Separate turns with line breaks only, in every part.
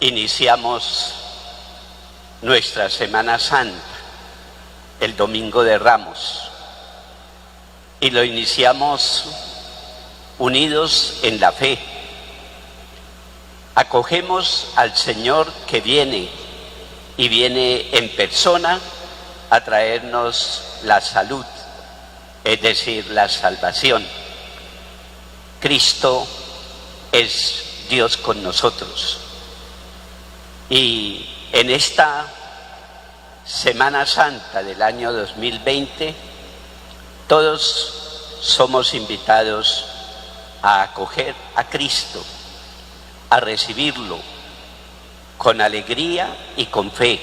Iniciamos nuestra Semana Santa, el Domingo de Ramos, y lo iniciamos unidos en la fe. Acogemos al Señor que viene, y viene en persona a traernos la salud, es decir, la salvación. Cristo es Dios con nosotros. Y en esta Semana Santa del año 2020, todos somos invitados a acoger a Cristo, a recibirlo con alegría y con fe,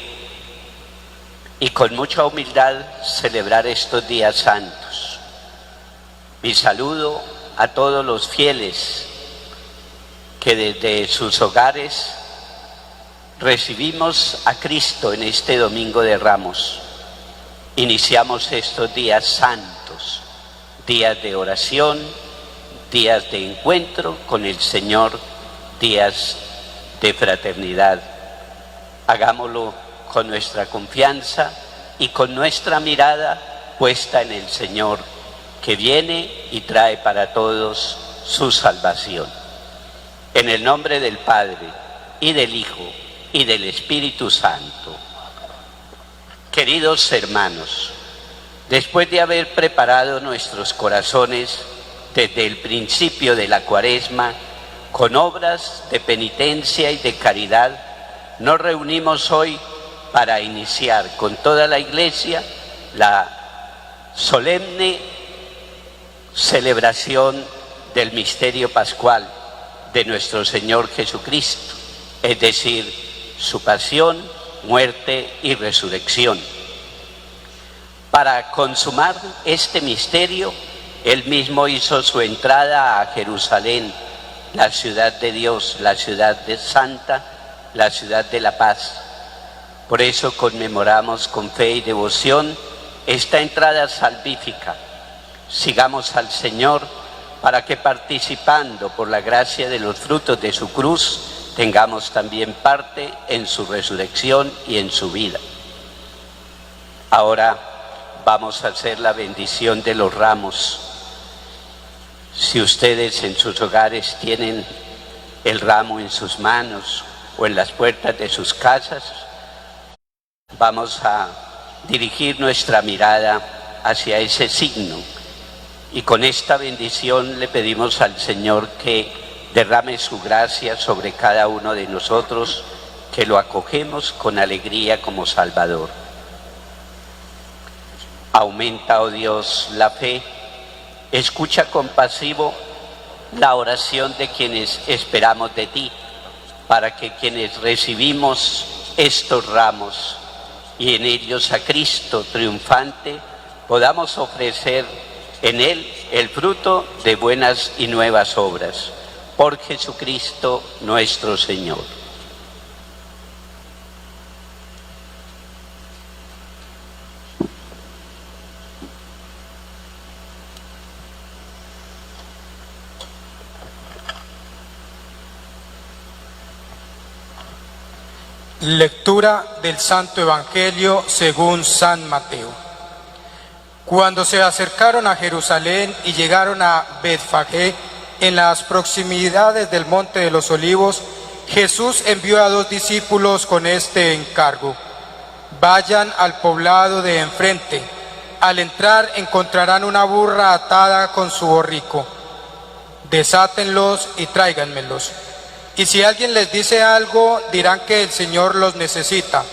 y con mucha humildad celebrar estos días santos. Mi saludo a todos los fieles que desde sus hogares recibimos a Cristo en este Domingo de Ramos. Iniciamos estos días santos, días de oración, días de encuentro con el Señor, días de fraternidad. Hagámoslo con nuestra confianza y con nuestra mirada puesta en el Señor, que viene y trae para todos su salvación. En el nombre del Padre, y del Hijo, y del Espíritu Santo. Queridos hermanos, después de haber preparado nuestros corazones desde el principio de la Cuaresma con obras de penitencia y de caridad, nos reunimos hoy para iniciar con toda la Iglesia la solemne celebración del misterio pascual de nuestro Señor Jesucristo, es decir, su pasión, muerte y resurrección. Para consumar este misterio, Él mismo hizo su entrada a Jerusalén, la ciudad de Dios, la ciudad de santa, la ciudad de la paz. Por eso conmemoramos con fe y devoción esta entrada salvífica. Sigamos al Señor para que, participando por la gracia de los frutos de su cruz, tengamos también parte en su resurrección y en su vida. Ahora vamos a hacer la bendición de los ramos. Si ustedes en sus hogares tienen el ramo en sus manos o en las puertas de sus casas, vamos a dirigir nuestra mirada hacia ese signo, y con esta bendición le pedimos al Señor que derrame su gracia sobre cada uno de nosotros, que lo acogemos con alegría como Salvador. Aumenta, oh Dios, la fe, escucha compasivo la oración de quienes esperamos de ti, para que quienes recibimos estos ramos y en ellos a Cristo triunfante, podamos ofrecer en Él el fruto de buenas y nuevas obras. Por Jesucristo nuestro Señor.
Lectura del Santo Evangelio según San Mateo. Cuando se acercaron a Jerusalén y llegaron a Betfagé, en las proximidades del Monte de los Olivos, Jesús envió a 2 discípulos con este encargo: vayan al poblado de enfrente. Al entrar encontrarán una burra atada con su borrico. Desátenlos y tráiganmelos. Y si alguien les dice algo, dirán que el Señor los necesita,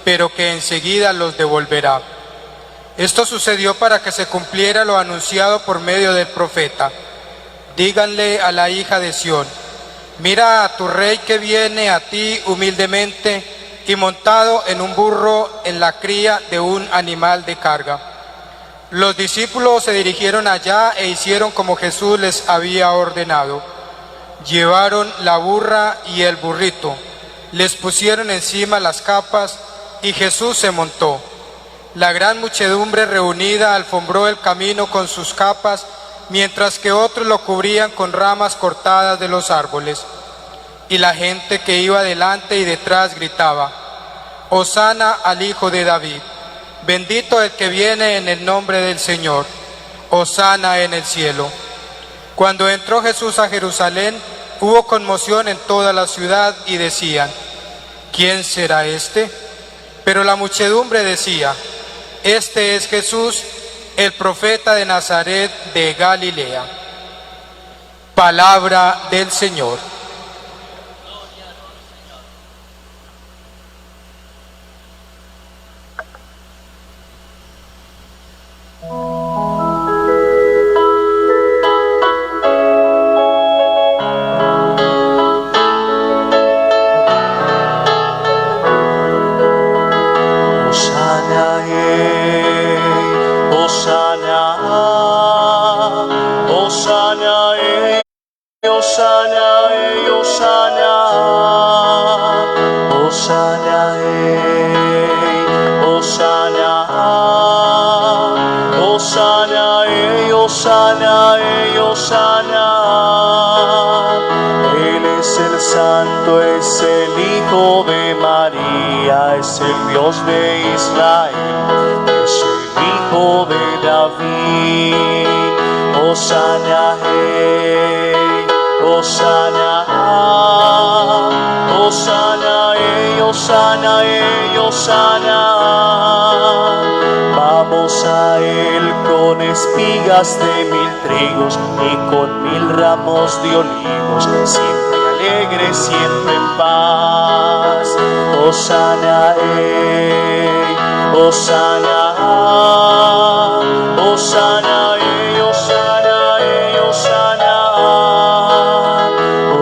pero que enseguida los devolverá. Esto sucedió para que se cumpliera lo anunciado por medio del profeta: díganle a la hija de Sión, mira a tu rey que viene a ti humildemente y montado en un burro, en la cría de un animal de carga. Los discípulos se dirigieron allá e hicieron como Jesús les había ordenado. Llevaron la burra y el burrito, les pusieron encima las capas y Jesús se montó. La gran muchedumbre reunida alfombró el camino con sus capas, mientras que otros lo cubrían con ramas cortadas de los árboles. y la gente que iba delante y detrás gritaba: Hosana al Hijo de David, bendito el que viene en el nombre del Señor, Hosana en el cielo. Cuando entró Jesús a Jerusalén, hubo conmoción en toda la ciudad y decían: ¿quién será este? Pero la muchedumbre decía: este es Jesús, el profeta de Nazaret de Galilea. Palabra del Señor.
Él es el Santo, es el Hijo de María, es el Dios de Israel, es el Hijo de David. Hosana, Hosana, Hosana, Hosana, Hosana. Vamos a Él con espigas de 1000 trigos y con 1000 ramos de olivos, siempre alegre, siempre en paz. Hosana, Hosana, Hosana, Hosana, Hosana,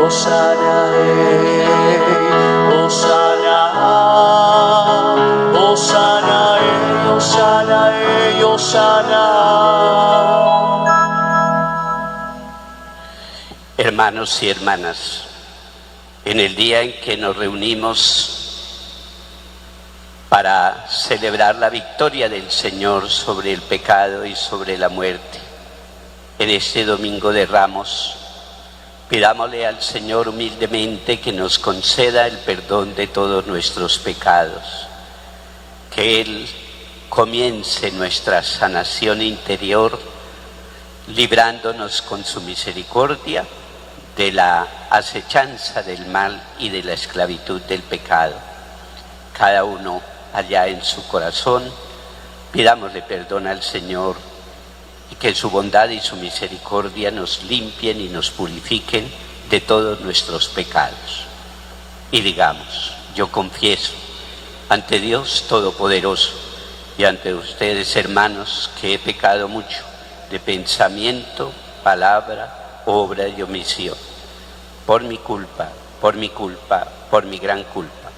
Hosana, Hosana, Hosana, Hosana, Hosana.
Hermanos y hermanas, en el día en que nos reunimos para celebrar la victoria del Señor sobre el pecado y sobre la muerte, en este Domingo de Ramos, pidámosle al Señor humildemente que nos conceda el perdón de todos nuestros pecados, que Él comience nuestra sanación interior, librándonos con su misericordia de la acechanza del mal y de la esclavitud del pecado. Cada uno allá en su corazón, pidámosle perdón al Señor y que su bondad y su misericordia nos limpien y nos purifiquen de todos nuestros pecados. Y digamos: yo confieso ante Dios Todopoderoso y ante ustedes, hermanos, que he pecado mucho de pensamiento, palabra, obra y omisión, por mi culpa, por mi gran culpa.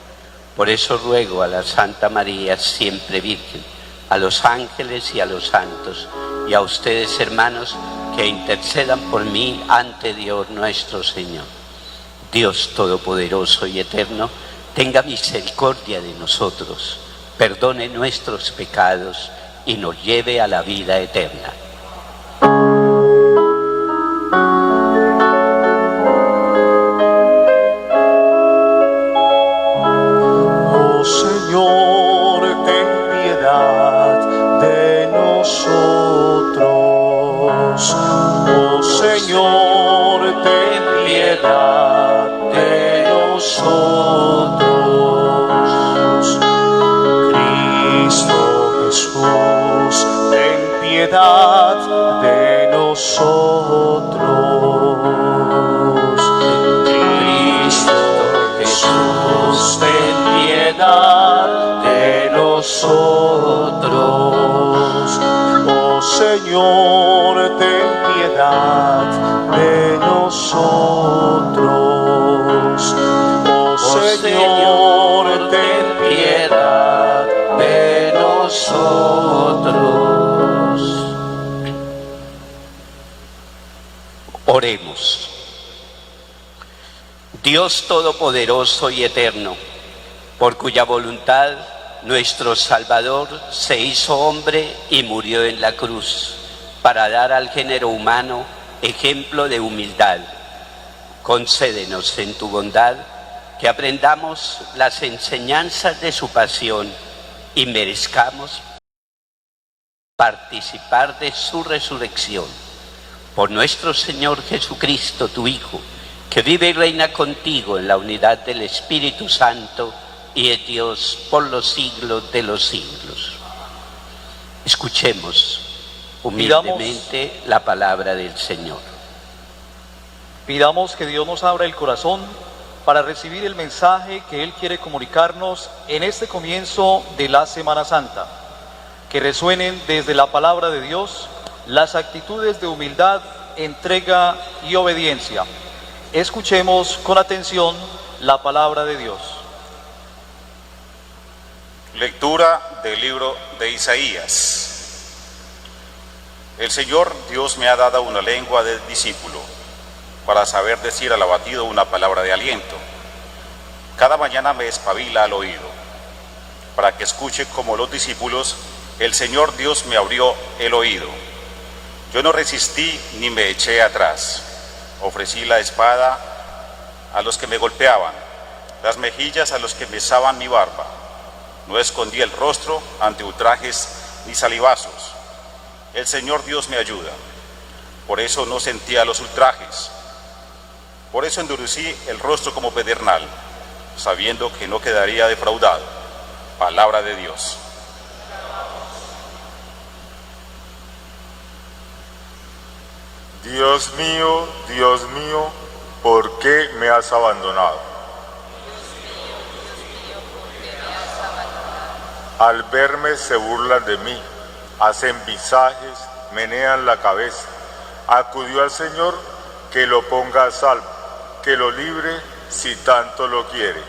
Por eso ruego a la Santa María, siempre Virgen, a los ángeles y a los santos, y a ustedes, hermanos, que intercedan por mí ante Dios nuestro Señor. Dios Todopoderoso y Eterno, tenga misericordia de nosotros, perdone nuestros pecados y nos lleve a la vida eterna.
Oh Señor, ten piedad de nosotros. Oh Señor, ten piedad de nosotros. Cristo Jesús, ten piedad de nosotros. Cristo Jesús, ten piedad de nosotros. Oh Señor, ten piedad de nosotros. Oh Señor, ten piedad de nosotros.
Oremos. Dios Todopoderoso y Eterno, por cuya voluntad nuestro Salvador se hizo hombre y murió en la cruz, para dar al género humano ejemplo de humildad. Concédenos en tu bondad que aprendamos las enseñanzas de su pasión y merezcamos participar de su resurrección. Por nuestro Señor Jesucristo, tu Hijo, que vive y reina contigo en la unidad del Espíritu Santo y es Dios por los siglos de los siglos. Escuchemos humildemente la palabra del Señor.
Pidamos que Dios nos abra el corazón para recibir el mensaje que Él quiere comunicarnos en este comienzo de la Semana Santa. Que resuenen desde la palabra de Dios las actitudes de humildad, entrega y obediencia. Escuchemos con atención la palabra de Dios.
Lectura del libro de Isaías. El Señor Dios me ha dado una lengua de discípulo, para saber decir al abatido una palabra de aliento. Cada mañana me espabila al oído, para que escuche como los discípulos. El Señor Dios me abrió el oído. Yo no resistí ni me eché atrás. Ofrecí la espada a los que me golpeaban, las mejillas a los que besaban mi barba. No escondí el rostro ante ultrajes ni salivazos. El Señor Dios me ayuda. Por eso no sentía los ultrajes. Por eso endurecí el rostro como pedernal, sabiendo que no quedaría defraudado. Palabra de Dios.
Dios mío, ¿por qué me has abandonado? Al verme se burlan de mí, hacen visajes, menean la cabeza. Acudió al Señor que lo ponga a salvo, que lo libre si tanto lo quiere.
Dios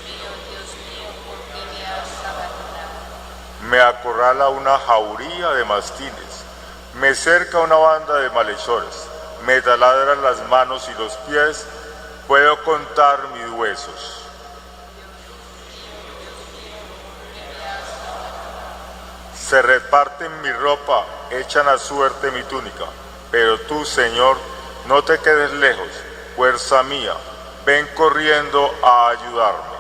mío, ¿por qué me has abandonado?
Me acorrala una jauría de mastines, me cerca una banda de malhechores, me taladran las manos y los pies, puedo contar mis huesos. Se reparten mi ropa, echan a suerte mi túnica, pero tú, Señor, no te quedes lejos, fuerza mía, ven corriendo a ayudarme.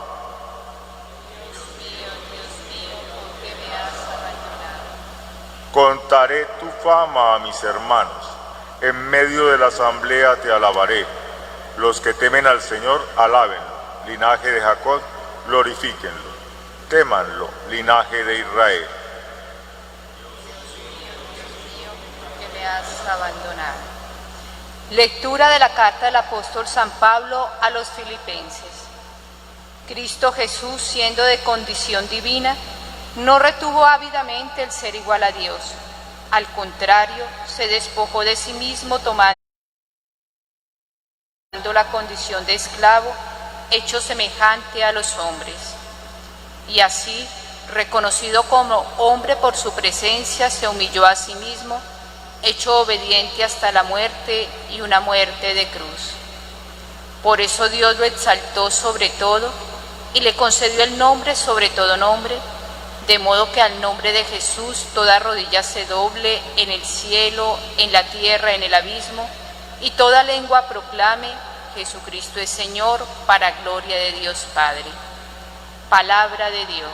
¿Por qué me has abandonado?
Contaré tu fama a mis hermanos, en medio de la asamblea te alabaré. Los que temen al Señor, alábenlo. Linaje de Jacob, glorifíquenlo. Témanlo, linaje de Israel.
¿Por qué me has abandonado? Lectura de la carta del apóstol San Pablo a los Filipenses. Cristo Jesús, siendo de condición divina, no retuvo ávidamente el ser igual a Dios. Al contrario, se despojó de sí mismo tomando la condición de esclavo, hecho semejante a los hombres. Y así, reconocido como hombre por su presencia, se humilló a sí mismo, hecho obediente hasta la muerte y una muerte de cruz. Por eso Dios lo exaltó sobre todo y le concedió el nombre sobre todo nombre, de modo que al nombre de Jesús toda rodilla se doble en el cielo, en la tierra, en el abismo, y toda lengua proclame: Jesucristo es Señor, para gloria de Dios Padre. Palabra de Dios.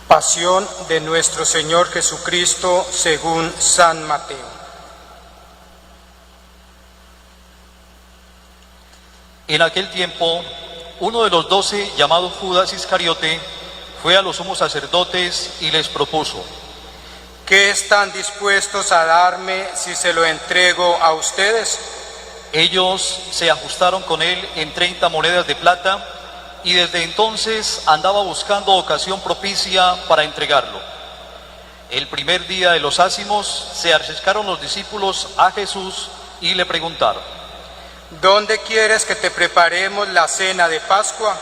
Pasión de nuestro Señor Jesucristo según San Mateo.
En aquel tiempo, uno de los 12, llamado Judas Iscariote, fue a los sumos sacerdotes y les propuso:
¿Qué están dispuestos a darme si se lo entrego a ustedes?
Ellos se ajustaron con él en 30 monedas de plata, y desde entonces andaba buscando ocasión propicia para entregarlo. El primer día de los ácimos se acercaron los discípulos a Jesús y le preguntaron:
¿Dónde quieres que te preparemos la cena de Pascua?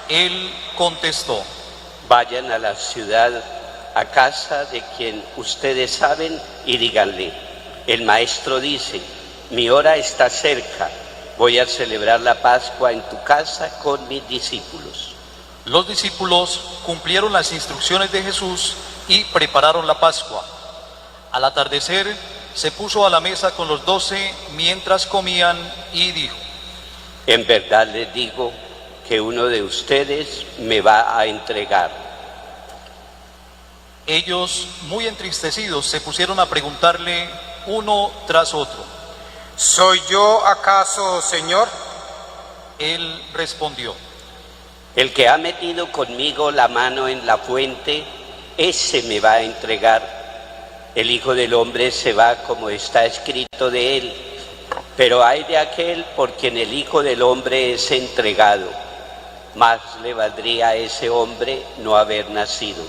Él contestó:
Vayan a la ciudad, a casa de quien ustedes saben, y díganle: el maestro dice, mi hora está cerca, voy a celebrar la Pascua en tu casa con mis discípulos.
Los discípulos cumplieron las instrucciones de Jesús y prepararon la Pascua. Al atardecer se puso a la mesa con los 12 mientras comían y dijo:
En verdad les digo que uno de ustedes me va a entregar.
Ellos, muy entristecidos, se pusieron a preguntarle uno tras otro:
¿Soy yo acaso, Señor?
Él respondió:
El que ha metido conmigo la mano en la fuente, ese me va a entregar. El Hijo del Hombre se va como está escrito de él, pero hay de aquel por quien el Hijo del Hombre es entregado. Más le valdría a ese hombre no haber nacido.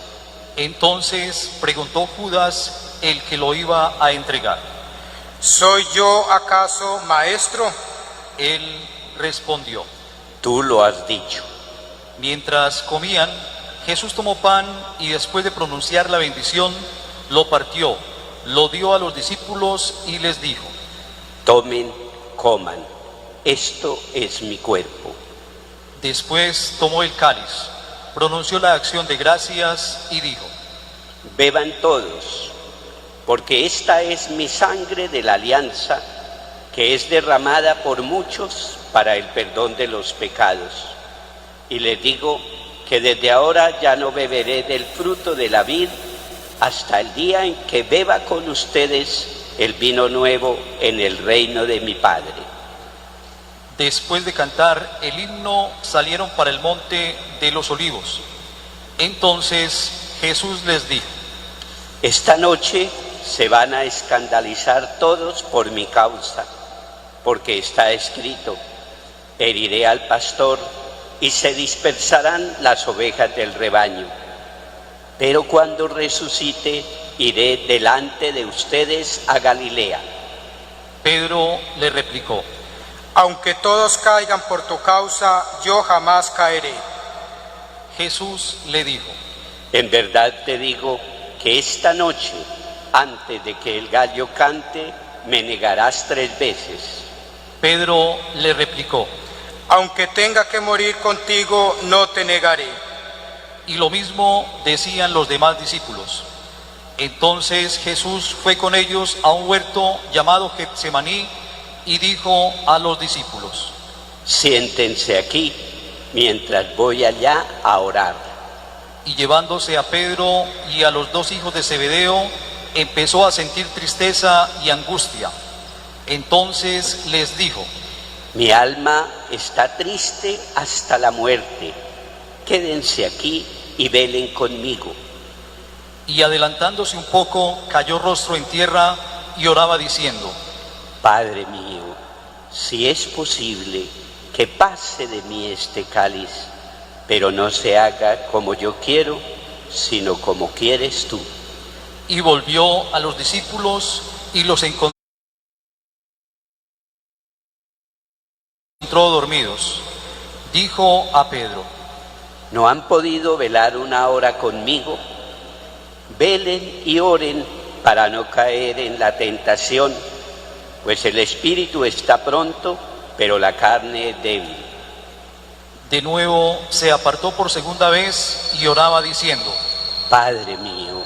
Entonces preguntó Judas, el que lo iba a entregar:
¿Soy yo acaso, maestro?
Él respondió:
Tú lo has dicho.
Mientras comían, Jesús tomó pan y después de pronunciar la bendición, lo partió, lo dio a los discípulos y les dijo:
Tomen, coman, esto es mi cuerpo.
Después tomó el cáliz, pronunció la acción de gracias y dijo:
Beban todos, porque esta es mi sangre de la alianza, que es derramada por muchos para el perdón de los pecados. Y les digo que desde ahora ya no beberé del fruto de la vid hasta el día en que beba con ustedes el vino nuevo en el reino de mi Padre.
Después de cantar el himno, salieron para el monte de los olivos. Entonces Jesús les dijo:
Esta noche se van a escandalizar todos por mi causa, porque está escrito: heriré al pastor y se dispersarán las ovejas del rebaño. Pero cuando resucite, iré delante de ustedes a Galilea.
Pedro le replicó:
Aunque todos caigan por tu causa, yo jamás caeré.
Jesús le dijo:
En verdad te digo que esta noche, antes de que el gallo cante, me negarás 3 veces.
Pedro le replicó:
Aunque tenga que morir contigo, no te negaré.
Y lo mismo decían los demás discípulos. Entonces Jesús fue con ellos a un huerto llamado Getsemaní y dijo a los discípulos:
Siéntense aquí, mientras voy allá a orar.
Y llevándose a Pedro y a los 2 hijos de Zebedeo, empezó a sentir tristeza y angustia. Entonces les dijo:
Mi alma está triste hasta la muerte. Quédense aquí y velen conmigo.
Y adelantándose un poco, cayó rostro en tierra y oraba diciendo:
Padre mío, si es posible, que pase de mí este cáliz, pero no se haga como yo quiero, sino como quieres tú.
Y volvió a los discípulos y los encontró dormidos. Dijo a Pedro:
¿No han podido velar una hora conmigo? Velen y oren para no caer en la tentación, pues el espíritu está pronto, pero la carne es débil.
De nuevo se apartó por segunda vez y oraba diciendo:
Padre mío,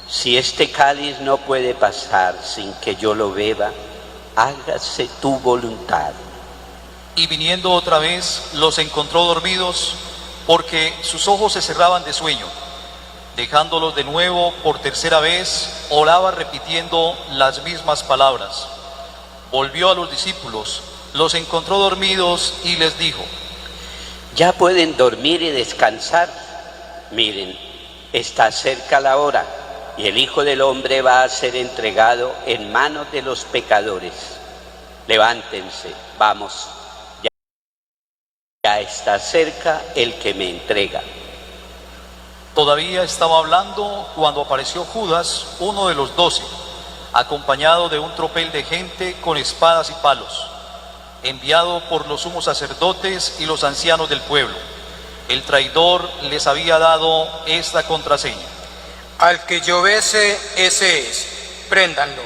si este cáliz no puede pasar sin que yo lo beba, hágase tu voluntad.
Y viniendo otra vez, los encontró dormidos, porque sus ojos se cerraban de sueño. Dejándolos de nuevo por tercera vez, oraba repitiendo las mismas palabras. Volvió a los discípulos, los encontró dormidos y les dijo:
¿Ya pueden dormir y descansar? Miren, está cerca la hora y el Hijo del Hombre va a ser entregado en manos de los pecadores. Levántense, vamos, ya está cerca el que me entrega.
Todavía estaba hablando cuando apareció Judas, uno de los 12, acompañado de un tropel de gente con espadas y palos, enviado por los sumos sacerdotes y los ancianos del pueblo. El traidor les había dado esta contraseña:
Al que yo bese, ese es, préndanlo.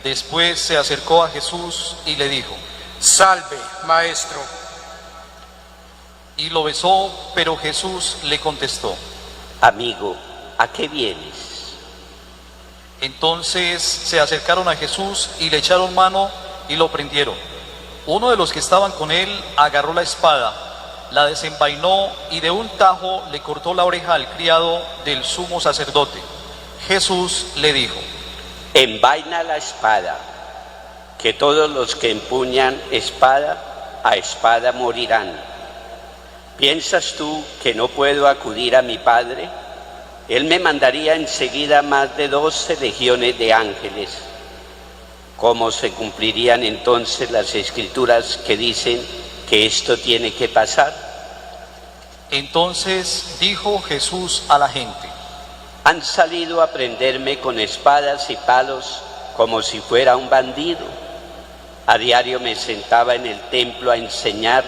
Después se acercó a Jesús y le dijo:
Salve, maestro.
Y lo besó, pero Jesús le contestó:
Amigo, ¿a qué vienes?
Entonces se acercaron a Jesús y le echaron mano y lo prendieron. Uno de los que estaban con él agarró la espada, la desenvainó y de un tajo le cortó la oreja al criado del sumo sacerdote. Jesús le dijo:
Envaina la espada, que todos los que empuñan espada, a espada morirán. ¿Piensas tú que no puedo acudir a mi Padre? Él me mandaría enseguida más de 12 legiones de ángeles. ¿Cómo se cumplirían entonces las escrituras que dicen que esto tiene que pasar?
Entonces dijo Jesús a la gente:
Han salido a prenderme con espadas y palos como si fuera un bandido. A diario me sentaba en el templo a enseñar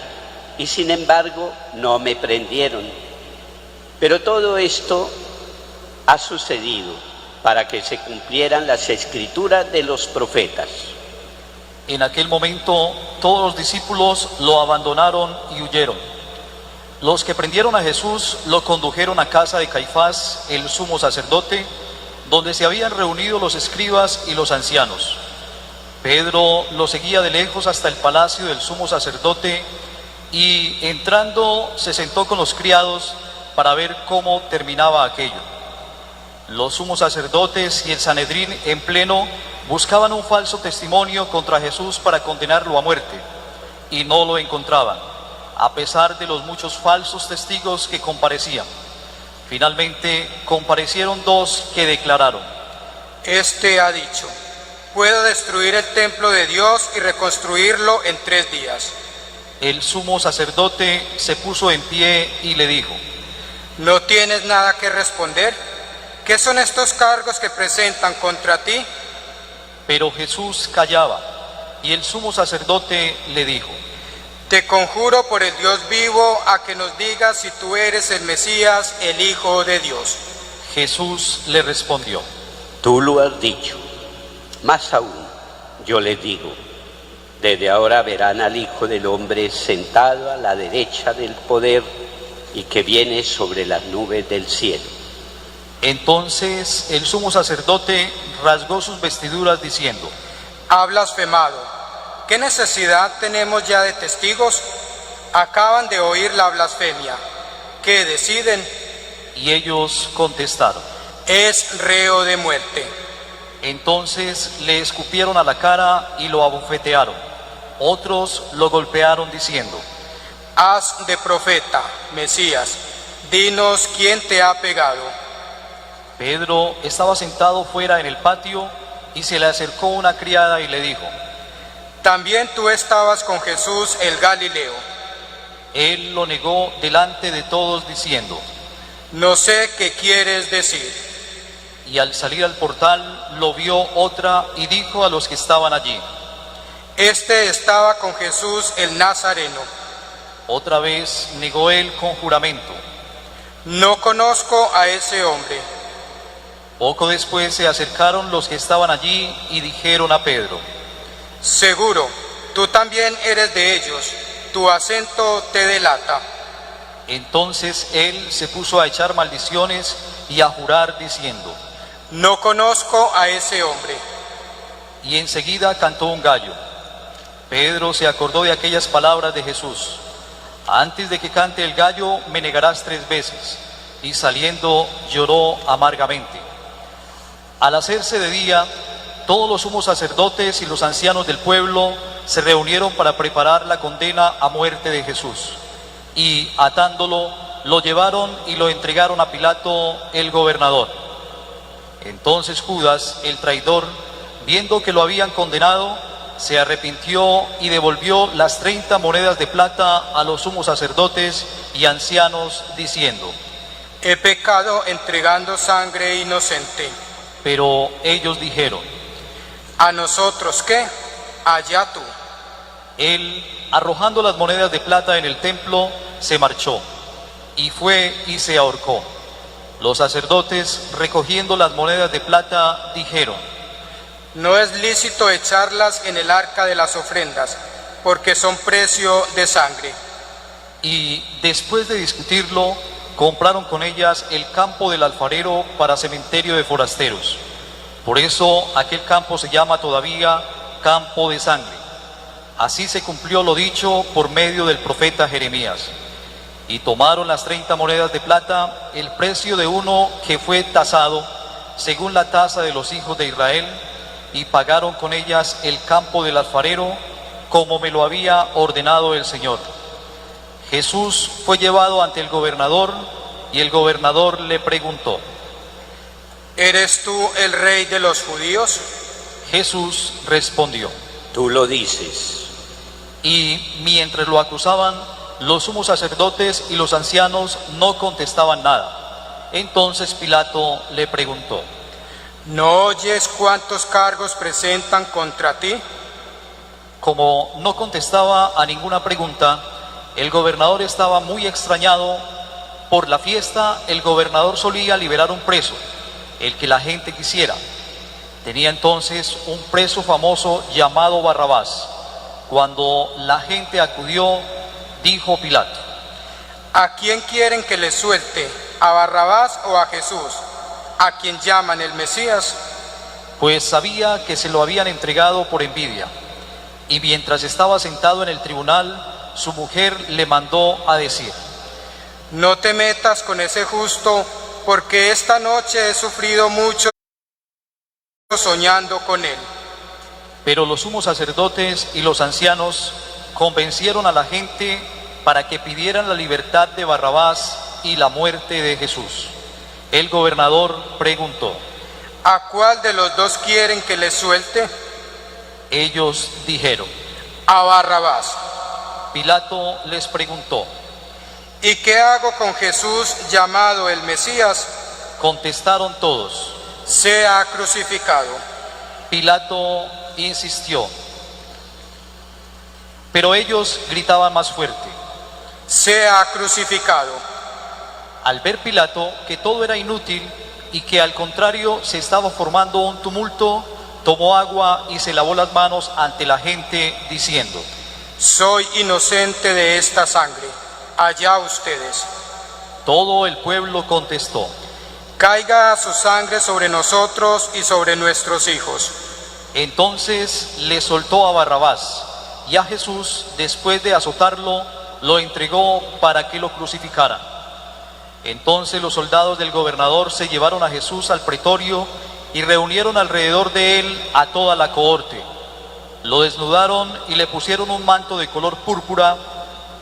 y sin embargo no me prendieron. Pero todo esto ha sucedido para que se cumplieran las escrituras de los profetas.
En aquel momento todos los discípulos lo abandonaron y huyeron. Los que prendieron a Jesús lo condujeron a casa de Caifás, el sumo sacerdote, donde se habían reunido los escribas y los ancianos. Pedro lo seguía de lejos hasta el palacio del sumo sacerdote y entrando se sentó con los criados para ver cómo terminaba aquello. Los sumos sacerdotes y el Sanedrín en pleno buscaban un falso testimonio contra Jesús para condenarlo a muerte y no lo encontraban, a pesar de los muchos falsos testigos que comparecían. Finalmente comparecieron 2 que declararon:
Este ha dicho: puedo destruir el templo de Dios y reconstruirlo en 3 días.
El sumo sacerdote se puso en pie y le dijo:
¿No tienes nada que responder? ¿Qué son estos cargos que presentan contra ti?
Pero Jesús callaba, y el sumo sacerdote le dijo:
Te conjuro por el Dios vivo a que nos digas si tú eres el Mesías, el Hijo de Dios.
Jesús le respondió:
Tú lo has dicho. Más aún, yo les digo, desde ahora verán al Hijo del Hombre sentado a la derecha del poder y que viene sobre las nubes del cielo.
Entonces el sumo sacerdote rasgó sus vestiduras diciendo:
Ha blasfemado. ¿Qué necesidad tenemos ya de testigos? Acaban de oír la blasfemia. ¿Qué deciden?
Y ellos contestaron:
Es reo de muerte.
Entonces le escupieron a la cara y lo abofetearon. Otros lo golpearon diciendo:
Haz de profeta, Mesías, dinos quién te ha pegado.
Pedro estaba sentado fuera en el patio y se le acercó una criada y le dijo:
También tú estabas con Jesús el Galileo.
Él lo negó delante de todos diciendo:
No sé qué quieres decir.
Y al salir al portal lo vio otra y dijo a los que estaban allí:
Este estaba con Jesús el Nazareno.
Otra vez negó él con juramento:
No conozco a ese hombre.
Poco después se acercaron los que estaban allí y dijeron a Pedro:
Seguro, tú también eres de ellos, tu acento te delata.
Entonces él se puso a echar maldiciones y a jurar diciendo:
No conozco a ese hombre.
Y enseguida cantó un gallo. Pedro se acordó de aquellas palabras de Jesús: Antes de que cante el gallo me negarás 3 veces. y saliendo lloró amargamente. Al hacerse de día, todos los sumos sacerdotes y los ancianos del pueblo se reunieron para preparar la condena a muerte de Jesús. Y atándolo, lo llevaron y lo entregaron a Pilato, el gobernador. Entonces Judas, el traidor, viendo que lo habían condenado, se arrepintió y devolvió las 30 monedas de plata a los sumos sacerdotes y ancianos, diciendo:
he pecado entregando sangre inocente.
Pero ellos dijeron:
¿a nosotros qué? Allá tú.
Él, arrojando las monedas de plata en el templo, se marchó y fue y se ahorcó. Los sacerdotes, recogiendo las monedas de plata, dijeron:
no es lícito echarlas en el arca de las ofrendas, porque son precio de sangre.
Y después de discutirlo, compraron con ellas el campo del alfarero para cementerio de forasteros. Por eso aquel campo se llama todavía Campo de Sangre. Así se cumplió lo dicho por medio del profeta Jeremías. Y tomaron las 30 monedas de plata, el precio de uno que fue tasado, según la tasa de los hijos de Israel, y pagaron con ellas el campo del alfarero, como me lo había ordenado el Señor. Jesús fue llevado ante el gobernador, y el gobernador le preguntó:
¿eres tú el rey de los judíos?
Jesús respondió:
tú lo dices.
Y mientras lo acusaban, los sumos sacerdotes y los ancianos no contestaban nada. Entonces Pilato le preguntó:
¿no oyes cuántos cargos presentan contra ti?
Como no contestaba a ninguna pregunta, el gobernador estaba muy extrañado. Por la fiesta, el gobernador solía liberar un preso, el que la gente quisiera. Tenía entonces un preso famoso llamado Barrabás. Cuando la gente acudió, dijo Pilato:
¿a quién quieren que le suelte? ¿A Barrabás o a Jesús, a quien llaman el Mesías?
Pues sabía que se lo habían entregado por envidia. Y mientras estaba sentado en el tribunal, su mujer le mandó a decir:
no te metas con ese justo, porque esta noche he sufrido mucho soñando con él.
Pero los sumos sacerdotes y los ancianos convencieron a la gente para que pidieran la libertad de Barrabás y la muerte de Jesús. El gobernador preguntó:
¿a cuál de los dos quieren que le suelte?
Ellos dijeron:
a Barrabás.
Pilato les preguntó:
¿y qué hago con Jesús llamado el Mesías?
Contestaron todos:
sea crucificado.
Pilato insistió, pero ellos gritaban más fuerte:
sea crucificado.
Al ver Pilato que todo era inútil y que al contrario se estaba formando un tumulto, tomó agua y se lavó las manos ante la gente, diciendo:
soy inocente de esta sangre, allá ustedes.
Todo el pueblo contestó:
caiga su sangre sobre nosotros y sobre nuestros hijos.
Entonces le soltó a Barrabás, y a Jesús, después de azotarlo, lo entregó para que lo crucificaran. Entonces los soldados del gobernador se llevaron a Jesús al pretorio y reunieron alrededor de él a toda la cohorte. Lo desnudaron y le pusieron un manto de color púrpura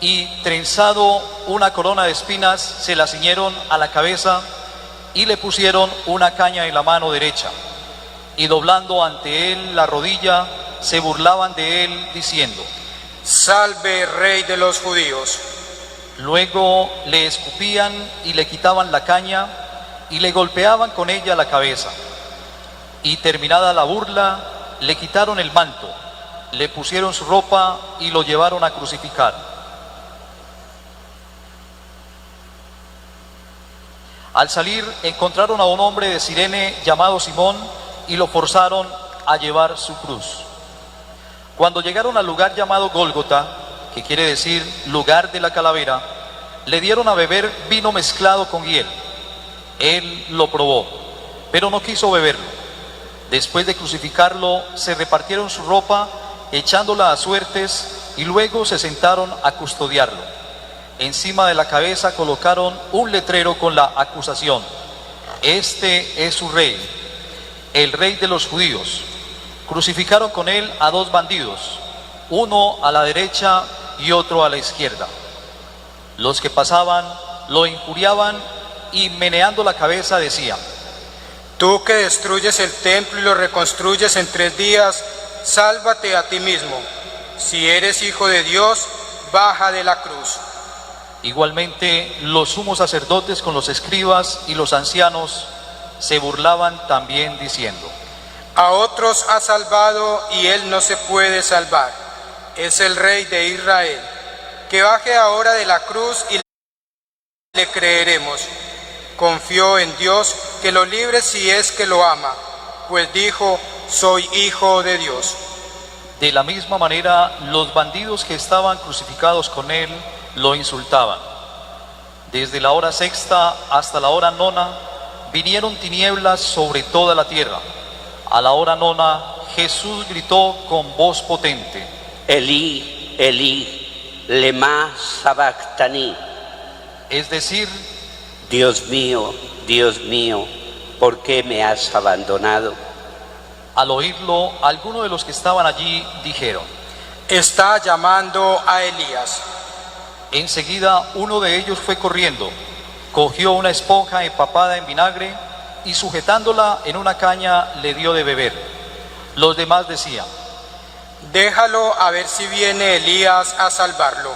y, trenzado una corona de espinas, se la ciñeron a la cabeza y le pusieron una caña en la mano derecha. Y doblando ante él la rodilla, se burlaban de él, diciendo:
salve, rey de los judíos.
Luego le escupían y le quitaban la caña y le golpeaban con ella la cabeza. Y terminada la burla, le quitaron el manto, le pusieron su ropa y lo llevaron a crucificar. Al salir, encontraron a un hombre de Cirene llamado Simón y lo forzaron a llevar su cruz. Cuando llegaron al lugar llamado Gólgota, que quiere decir lugar de la calavera, le dieron a beber vino mezclado con hiel. Él lo probó, pero no quiso beberlo. Después de crucificarlo, se repartieron su ropa, echándola a suertes, y luego se sentaron a custodiarlo. Encima de la cabeza colocaron un letrero con la acusación: este es su rey, el rey de los judíos. Crucificaron con él a 2 bandidos, uno a la derecha y otro a la izquierda. Los que pasaban lo injuriaban y meneando la cabeza decían:
Tú que destruyes el templo y lo reconstruyes en 3 días, sálvate a ti mismo. Si eres hijo de Dios, baja de la cruz.
Igualmente, los sumos sacerdotes con los escribas y los ancianos se burlaban también diciendo:
A otros ha salvado y él no se puede salvar. Es el Rey de Israel. Que baje ahora de la cruz y le creeremos. Confió en Dios que lo libre si es que lo ama, pues dijo: soy hijo de Dios.
De la misma manera, los bandidos que estaban crucificados con él lo insultaban. Desde la hora 6ª hasta la hora 9ª vinieron tinieblas sobre toda la tierra. A la hora 9ª Jesús gritó con voz potente:
Elí, Elí, lema sabactani.
Es decir,
Dios mío, ¿por qué me has abandonado?
al oírlo, algunos de los que estaban allí dijeron:
Está llamando a Elías.
Enseguida uno de ellos fue corriendo, cogió una esponja empapada en vinagre y sujetándola en una caña le dio de beber. Los demás decían:
Déjalo a ver si viene Elías a salvarlo.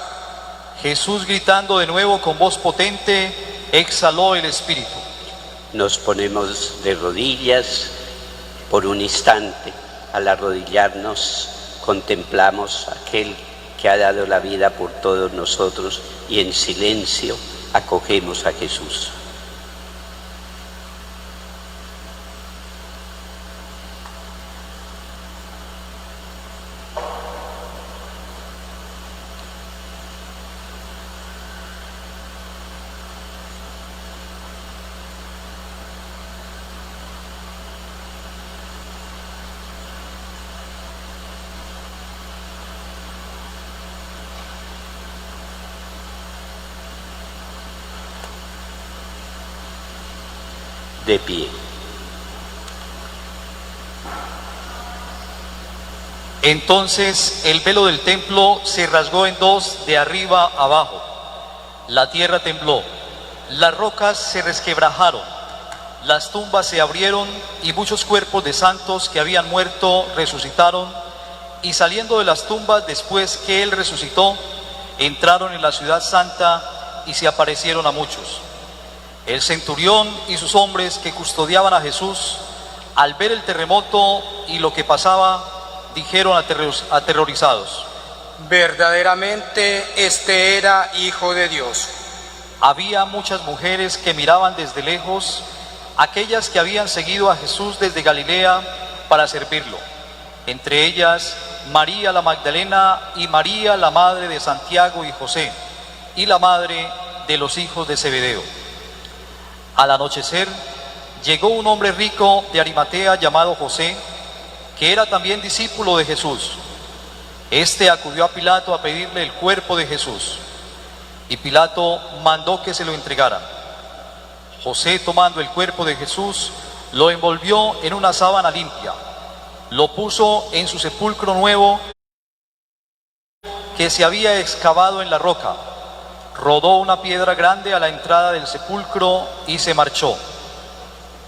Jesús, gritando de nuevo con voz potente, exhaló el espíritu.
Nos ponemos de rodillas por un instante. Al arrodillarnos contemplamos a aquel que ha dado la vida por todos nosotros y en silencio acogemos a Jesús. De pie.
Entonces el velo del templo se rasgó en 2 de arriba abajo. La tierra tembló, las rocas se resquebrajaron, las tumbas se abrieron y muchos cuerpos de santos que habían muerto resucitaron, y saliendo de las tumbas después que él resucitó, entraron en la ciudad santa y se aparecieron a muchos. El centurión y sus hombres que custodiaban a Jesús, al ver el terremoto y lo que pasaba, dijeron aterrorizados:
Verdaderamente este era Hijo de Dios.
Había muchas mujeres que miraban desde lejos, aquellas que habían seguido a Jesús desde Galilea para servirlo. Entre ellas, María la Magdalena y María, la madre de Santiago y José, y la madre de los hijos de Zebedeo. Al anochecer, llegó un hombre rico de Arimatea llamado José, que era también discípulo de Jesús. Este acudió a Pilato a pedirle el cuerpo de Jesús, y Pilato mandó que se lo entregaran. José, tomando el cuerpo de Jesús, lo envolvió en una sábana limpia, lo puso en su sepulcro nuevo que se había excavado en la roca, rodó una piedra grande a la entrada del sepulcro y se marchó.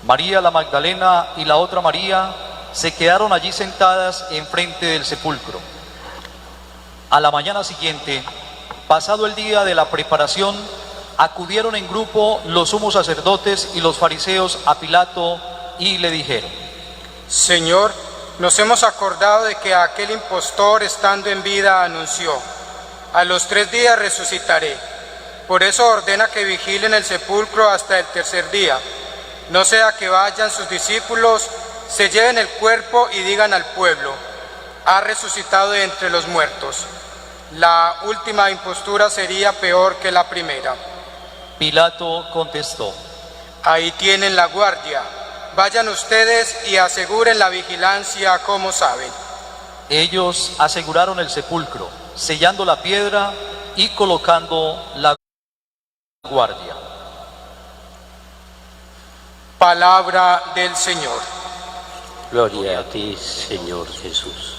María la Magdalena y la otra María se quedaron allí sentadas enfrente del sepulcro. A la mañana siguiente, pasado el día de la preparación, acudieron en grupo los sumos sacerdotes y los fariseos a Pilato y le dijeron:
Señor, nos hemos acordado de que aquel impostor, estando en vida, anunció: a los 3 días resucitaré. Por eso ordena que vigilen el sepulcro hasta el 3er día, no sea que vayan sus discípulos, se lleven el cuerpo y digan al pueblo: ha resucitado de entre los muertos. La última impostura sería peor que la primera.
Pilato contestó:
Ahí tienen la guardia. Vayan ustedes y aseguren la vigilancia como saben.
Ellos aseguraron el sepulcro, sellando la piedra y colocando la guardia.
Palabra del Señor.
Gloria a ti, Señor Jesús.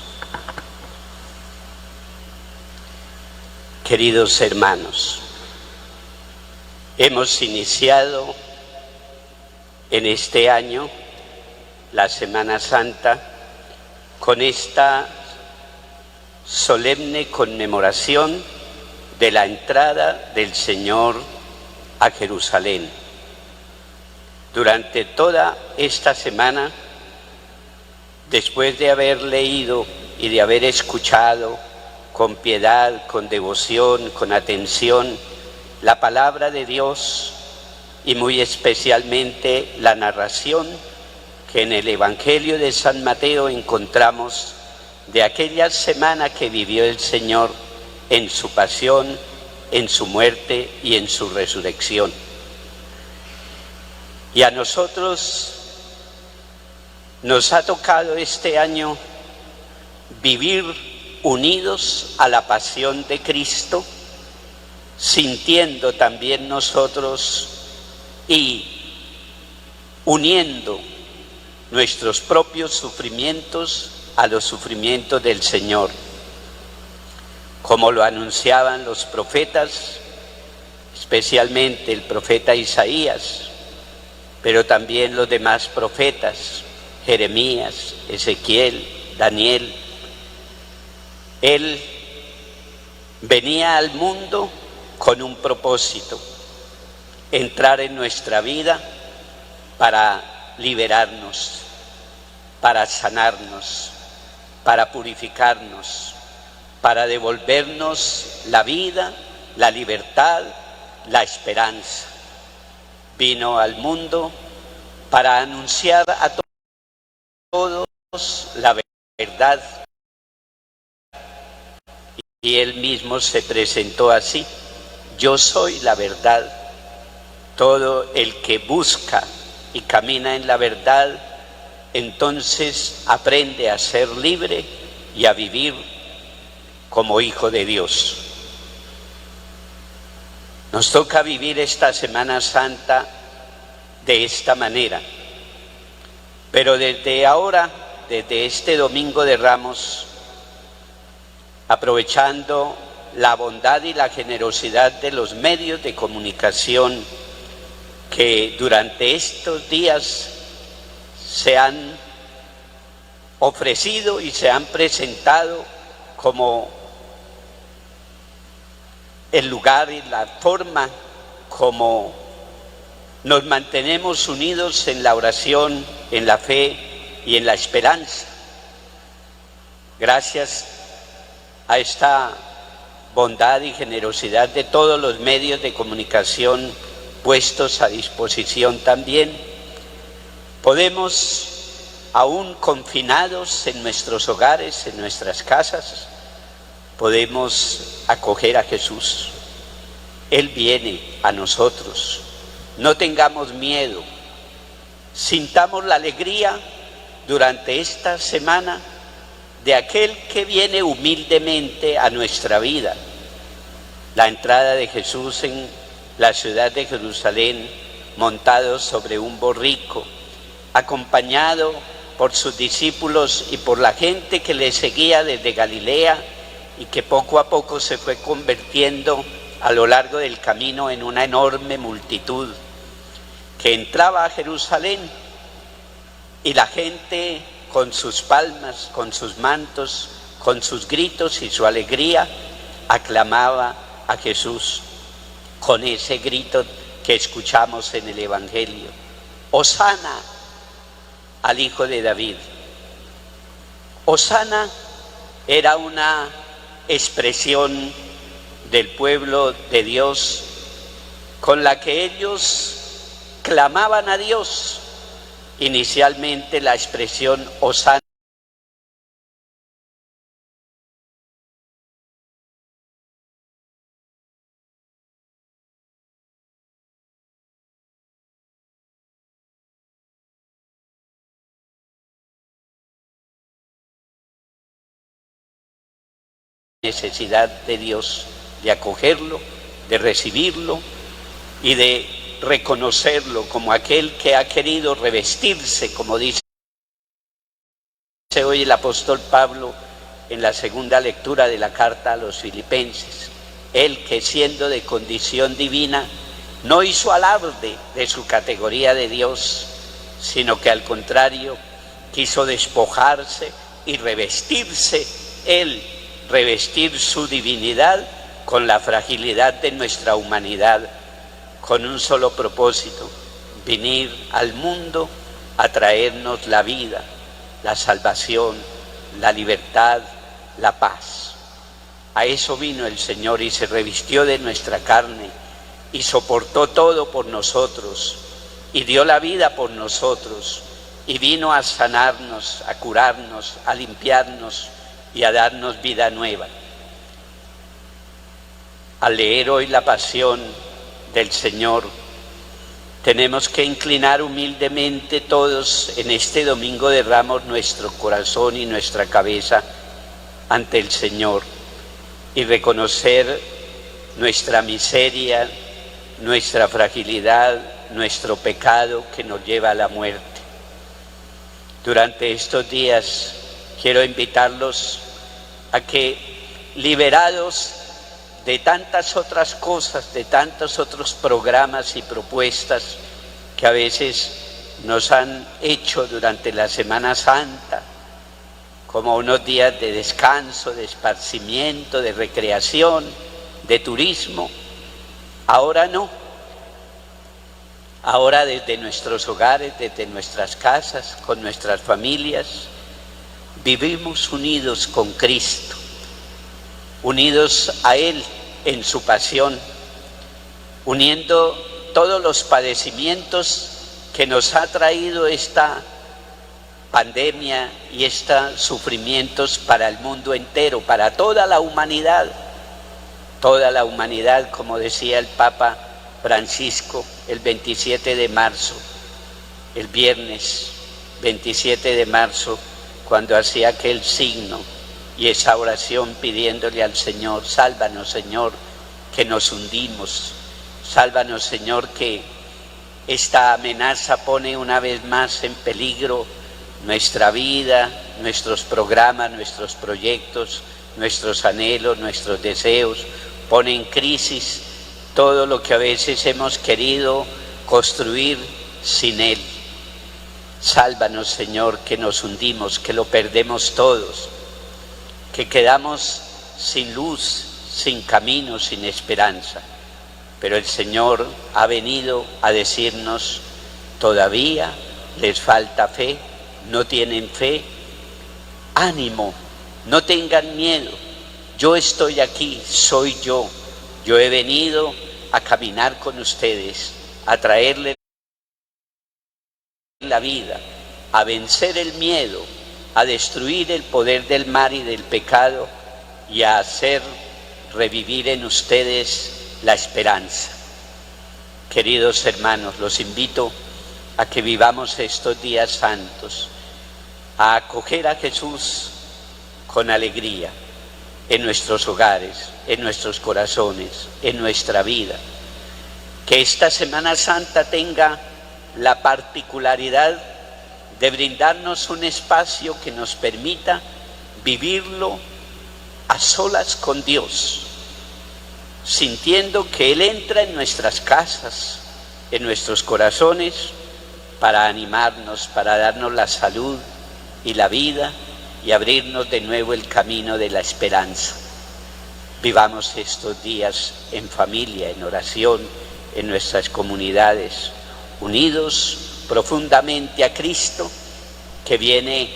Queridos hermanos, hemos iniciado en este año la Semana Santa con esta solemne conmemoración de la entrada del Señor a Jerusalén. Durante toda esta semana, después de haber leído y de haber escuchado con piedad, con devoción, con atención, la palabra de Dios y muy especialmente la narración que en el Evangelio de San Mateo encontramos de aquella semana que vivió el Señor en su pasión, en su muerte y en su resurrección. Y a nosotros nos ha tocado este año vivir unidos a la pasión de Cristo, sintiendo también nosotros y uniendo nuestros propios sufrimientos a los sufrimientos del Señor, como lo anunciaban los profetas, especialmente el profeta Isaías, pero también los demás profetas, Jeremías, Ezequiel, Daniel. Él venía al mundo con un propósito, entrar en nuestra vida para liberarnos, para sanarnos, para purificarnos, para devolvernos la vida, la libertad, la esperanza. Vino al mundo para anunciar a todos la verdad. Y él mismo se presentó así: yo soy la verdad. Todo el que busca y camina en la verdad, entonces aprende a ser libre y a vivir como hijo de Dios. Nos toca vivir esta Semana Santa de esta manera, pero desde ahora, desde este Domingo de Ramos, aprovechando la bondad y la generosidad de los medios de comunicación que durante estos días se han ofrecido y se han presentado como el lugar y la forma como nos mantenemos unidos en la oración, en la fe y en la esperanza. Gracias a esta bondad y generosidad de todos los medios de comunicación puestos a disposición también, podemos, aún confinados en nuestros hogares, en nuestras casas, podemos acoger a Jesús. Él viene a nosotros. No tengamos miedo. Sintamos la alegría durante esta semana de aquel que viene humildemente a nuestra vida. La entrada de Jesús en la ciudad de Jerusalén, montado sobre un borrico, acompañado por sus discípulos y por la gente que le seguía desde Galilea y que poco a poco se fue convirtiendo a lo largo del camino en una enorme multitud que entraba a Jerusalén, y la gente con sus palmas, con sus mantos, con sus gritos y su alegría aclamaba a Jesús con ese grito que escuchamos en el Evangelio: Hosana al Hijo de David. Hosana era una expresión del pueblo de Dios con la que ellos clamaban a Dios. Inicialmente la expresión Hosana necesidad de Dios, de acogerlo, de recibirlo y de reconocerlo como aquel que ha querido revestirse, como dice hoy el apóstol Pablo en la segunda lectura de la carta a los Filipenses. Él que siendo de condición divina no hizo alarde de su categoría de Dios, sino que al contrario quiso despojarse y revestirse, él revestir su divinidad con la fragilidad de nuestra humanidad, con un solo propósito: venir al mundo a traernos la vida, la salvación, la libertad, la paz. A eso vino el Señor y se revistió de nuestra carne y soportó todo por nosotros y dio la vida por nosotros y vino a sanarnos, a curarnos, a limpiarnos y a darnos vida nueva. Al leer hoy la pasión del Señor, tenemos que inclinar humildemente todos en este Domingo de Ramos nuestro corazón y nuestra cabeza ante el Señor y reconocer nuestra miseria, nuestra fragilidad, nuestro pecado que nos lleva a la muerte. Durante estos días quiero invitarlos a que, liberados de tantas otras cosas, de tantos otros programas y propuestas que a veces nos han hecho durante la Semana Santa, como unos días de descanso, de esparcimiento, de recreación, de turismo, ahora no. Ahora desde nuestros hogares, desde nuestras casas, con nuestras familias, vivimos unidos con Cristo, unidos a Él en su pasión, uniendo todos los padecimientos que nos ha traído esta pandemia y estos sufrimientos para el mundo entero, para toda la humanidad, como decía el Papa Francisco el 27 de marzo, el viernes 27 de marzo, cuando hacía aquel signo y esa oración pidiéndole al Señor: sálvanos, Señor, que nos hundimos, sálvanos, Señor, que esta amenaza pone una vez más en peligro nuestra vida, nuestros programas, nuestros proyectos, nuestros anhelos, nuestros deseos, pone en crisis todo lo que a veces hemos querido construir sin Él. Sálvanos, Señor, que nos hundimos, que lo perdemos todos, que quedamos sin luz, sin camino, sin esperanza. Pero el Señor ha venido a decirnos: todavía les falta fe, no tienen fe, ánimo, no tengan miedo, yo estoy aquí, soy yo he venido a caminar con ustedes, a traerles la vida, a vencer el miedo, a destruir el poder del mal y del pecado y a hacer revivir en ustedes la esperanza. Queridos hermanos, los invito a que vivamos estos días santos, a acoger a Jesús con alegría en nuestros hogares, en nuestros corazones, en nuestra vida. Que esta Semana Santa tenga la particularidad de brindarnos un espacio que nos permita vivirlo a solas con Dios, sintiendo que Él entra en nuestras casas, en nuestros corazones, para animarnos, para darnos la salud y la vida y abrirnos de nuevo el camino de la esperanza. Vivamos estos días en familia, en oración, en nuestras comunidades, unidos profundamente a Cristo, que viene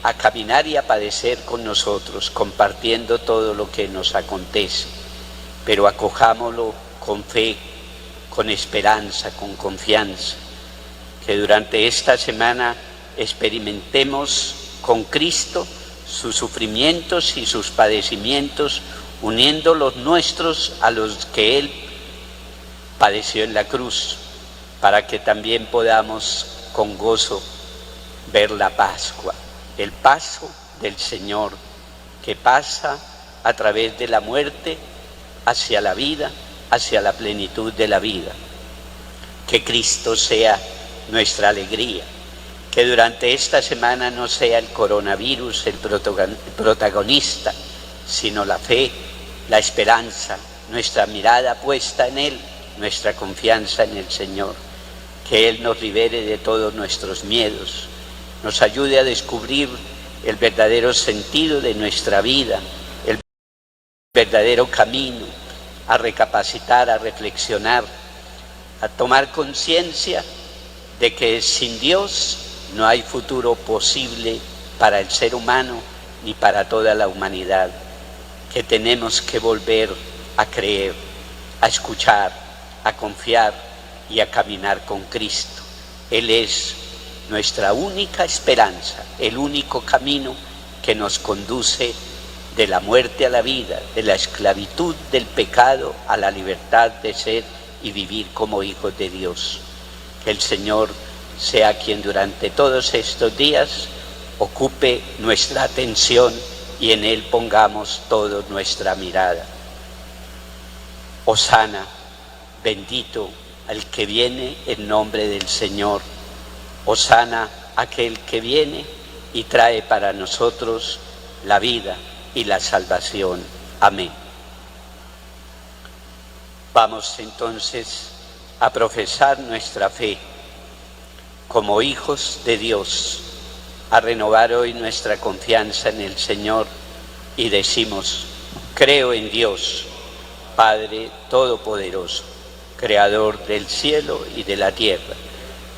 a caminar y a padecer con nosotros, compartiendo todo lo que nos acontece, pero acojámoslo con fe, con esperanza, con confianza, que durante esta semana experimentemos con Cristo sus sufrimientos y sus padecimientos, uniendo los nuestros a los que Él padeció en la cruz, para que también podamos con gozo ver la Pascua, el paso del Señor que pasa a través de la muerte hacia la vida, hacia la plenitud de la vida. Que Cristo sea nuestra alegría. Que durante esta semana no sea el coronavirus el protagonista, sino la fe, la esperanza, nuestra mirada puesta en Él, nuestra confianza en el Señor. Que Él nos libere de todos nuestros miedos, nos ayude a descubrir el verdadero sentido de nuestra vida, el verdadero camino, a recapacitar, a reflexionar, a tomar conciencia de que sin Dios no hay futuro posible para el ser humano ni para toda la humanidad, que tenemos que volver a creer, a escuchar, a confiar y a caminar con Cristo. Él es nuestra única esperanza, el único camino que nos conduce de la muerte a la vida, de la esclavitud del pecado a la libertad de ser y vivir como hijos de Dios. Que el Señor sea quien durante todos estos días ocupe nuestra atención y en Él pongamos toda nuestra mirada. Hosana, bendito al que viene en nombre del Señor. Hosana, aquel que viene y trae para nosotros la vida y la salvación. Amén. Vamos entonces a profesar nuestra fe como hijos de Dios, a renovar hoy nuestra confianza en el Señor y decimos: creo en Dios, Padre Todopoderoso, Creador del cielo y de la tierra.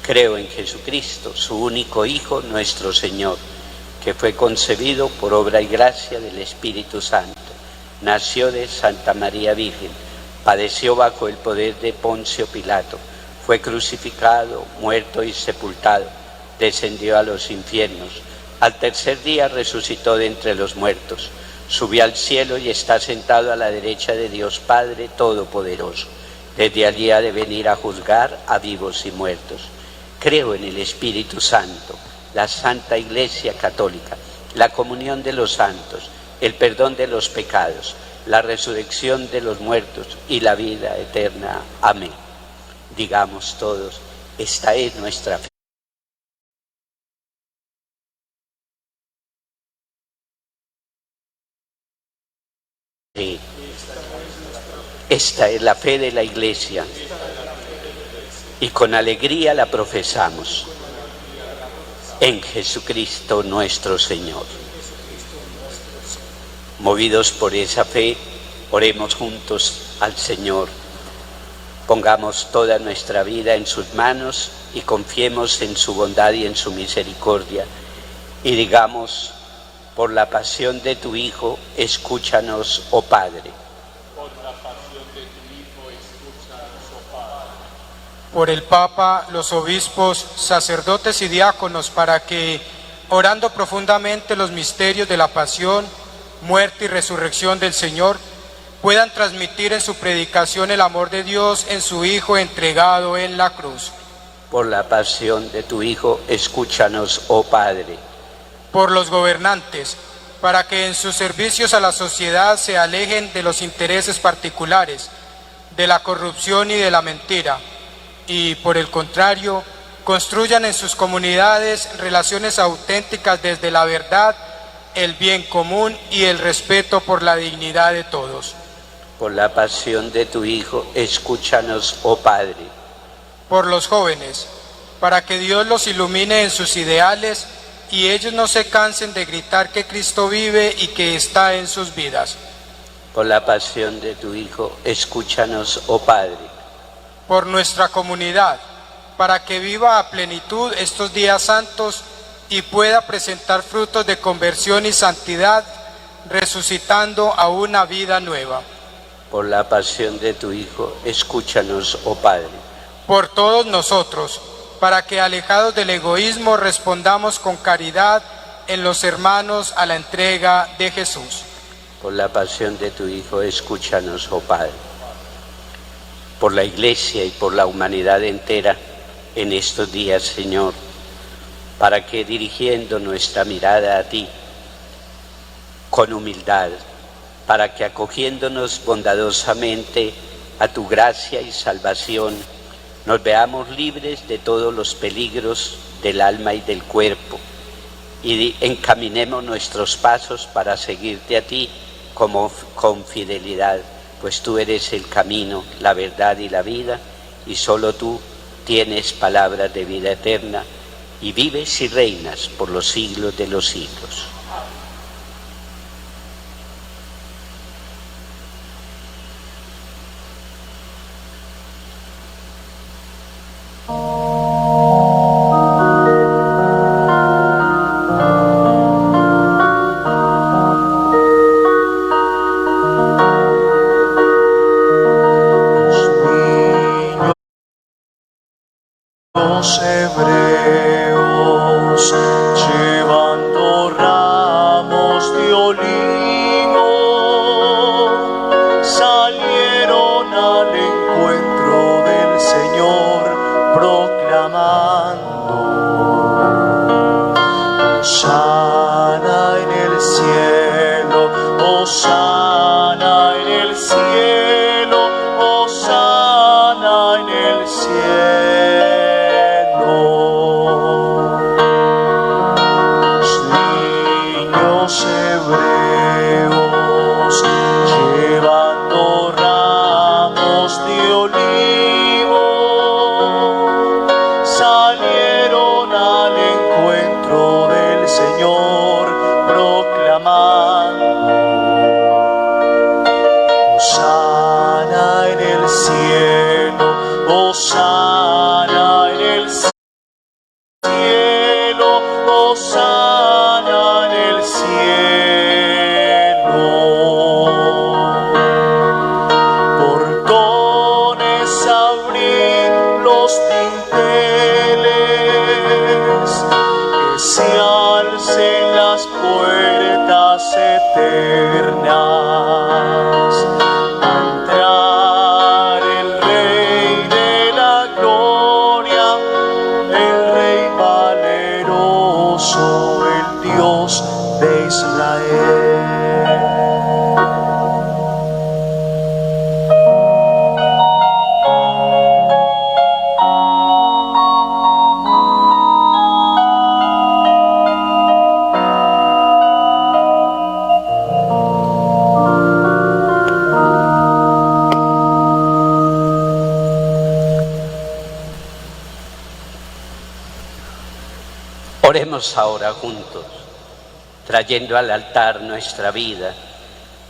Creo en Jesucristo, su único Hijo, nuestro Señor, que fue concebido por obra y gracia del Espíritu Santo. Nació de Santa María Virgen, padeció bajo el poder de Poncio Pilato, fue crucificado, muerto y sepultado, descendió a los infiernos. Al tercer día resucitó de entre los muertos, subió al cielo y está sentado a la derecha de Dios Padre Todopoderoso. Desde allí ha de venir a juzgar a vivos y muertos. Creo en el Espíritu Santo, la Santa Iglesia Católica, la comunión de los santos, el perdón de los pecados, la resurrección de los muertos y la vida eterna. Amén. Digamos todos: esta es nuestra fe. Esta es la fe de la Iglesia y con alegría la profesamos. En Jesucristo nuestro Señor. Movidos por esa fe, oremos juntos al Señor. Pongamos toda nuestra vida en sus manos y confiemos en su bondad y en su misericordia. Y digamos: por la pasión de tu Hijo, escúchanos, oh Padre.
Por el Papa, los obispos, sacerdotes y diáconos, para que, orando profundamente los misterios de la pasión, muerte y resurrección del Señor, puedan transmitir en su predicación el amor de Dios en su Hijo entregado en la cruz.
Por la pasión de tu Hijo, escúchanos, oh Padre.
Por los gobernantes, para que en sus servicios a la sociedad se alejen de los intereses particulares, de la corrupción y de la mentira, y por el contrario, construyan en sus comunidades relaciones auténticas desde la verdad, el bien común y el respeto por la dignidad de todos.
Por la pasión de tu Hijo, escúchanos, oh Padre.
Por los jóvenes, para que Dios los ilumine en sus ideales y ellos no se cansen de gritar que Cristo vive y que está en sus vidas.
Por la pasión de tu Hijo, escúchanos, oh Padre.
Por nuestra comunidad, para que viva a plenitud estos días santos y pueda presentar frutos de conversión y santidad, resucitando a una vida nueva.
Por la pasión de tu Hijo, escúchanos, oh Padre.
Por todos nosotros, para que alejados del egoísmo respondamos con caridad en los hermanos a la entrega de Jesús.
Por la pasión de tu Hijo, escúchanos, oh Padre. Por la Iglesia y por la humanidad entera en estos días, Señor, para que dirigiendo nuestra mirada a ti con humildad, para que acogiéndonos bondadosamente a tu gracia y salvación, nos veamos libres de todos los peligros del alma y del cuerpo, y encaminemos nuestros pasos para seguirte a ti con fidelidad, pues tú eres el camino, la verdad y la vida, y solo tú tienes palabras de vida eterna, y vives y reinas por los siglos de los siglos.
Los hebreos llevando ramos de olivo salieron al encuentro del Señor proclamando: Hosana en el cielo, Hosana en el cielo, Hosana en el cielo. Hebreos llevando ramos de olivo salieron al encuentro del Señor proclamando: Hosana en el cielo, Hosana en el cielo, Hosana en el cielo. Portones abrid los dinteles, que se alcen las puertas eternas. A entrar el Rey de la gloria, el Rey valeroso, el Dios de Israel.
Oremos ahora juntos, trayendo al altar nuestra vida,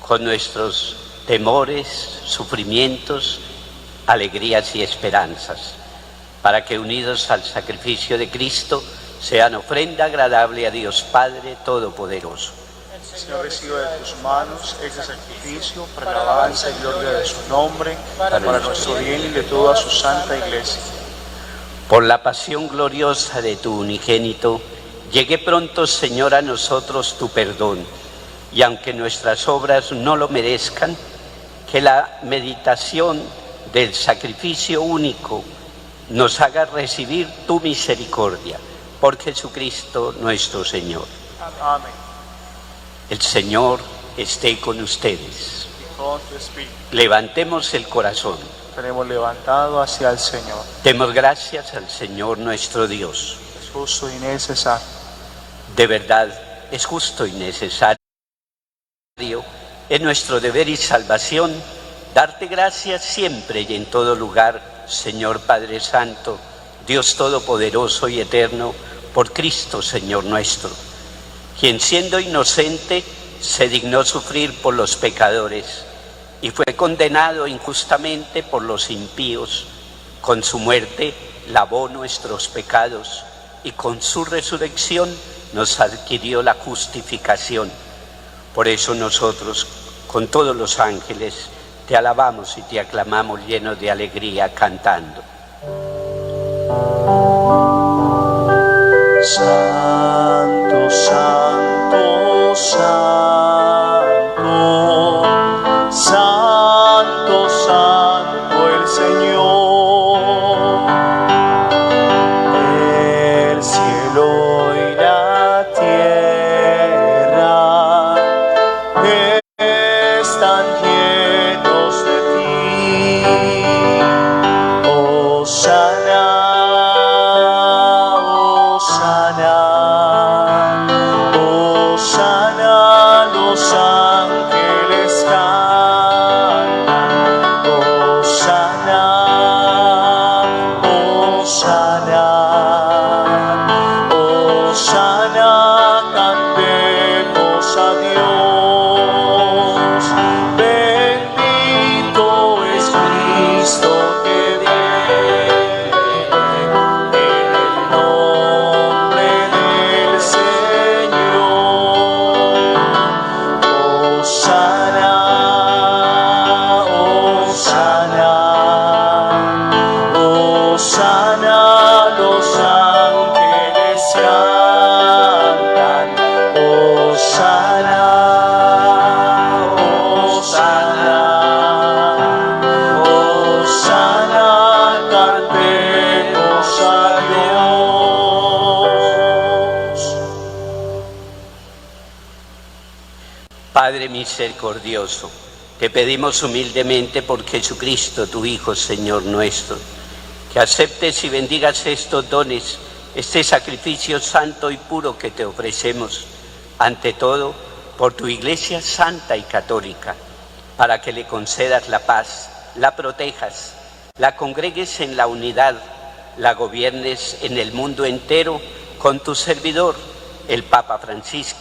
con nuestros temores, sufrimientos, alegrías y esperanzas, para que unidos al sacrificio de Cristo sean ofrenda agradable a Dios Padre Todopoderoso.
Señor, reciba de tus manos ese sacrificio para la alabanza y gloria de su nombre, para nuestro bien y de toda su santa iglesia.
Por la pasión gloriosa de tu unigénito, llegue pronto, Señor, a nosotros tu perdón, y aunque nuestras obras no lo merezcan, que la meditación del sacrificio único nos haga recibir tu misericordia, por Jesucristo nuestro Señor.
Amén.
El Señor esté con ustedes.
Y con tu espíritu.
Levantemos el corazón.
Tenemos levantado hacia el Señor.
Demos gracias al Señor nuestro Dios.
Es justo y necesario.
De verdad, es justo y necesario, es nuestro deber y salvación, darte gracias siempre y en todo lugar, Señor Padre Santo, Dios Todopoderoso y Eterno, por Cristo, Señor nuestro, quien siendo inocente se dignó sufrir por los pecadores y fue condenado injustamente por los impíos. Con su muerte lavó nuestros pecados y con su resurrección nos adquirió la justificación. Por eso nosotros, con todos los ángeles, te alabamos y te aclamamos llenos de alegría, cantando.
Santo, santo, santo, santo, santo el Señor. El cielo y la tierra están llenos de ti. Oh, santo.
Padre misericordioso, te pedimos humildemente por Jesucristo, tu Hijo, Señor nuestro, que aceptes y bendigas estos dones, este sacrificio santo y puro que te ofrecemos, ante todo por tu Iglesia santa y católica, para que le concedas la paz, la protejas, la congregues en la unidad, la gobiernes en el mundo entero con tu servidor, el Papa Francisco,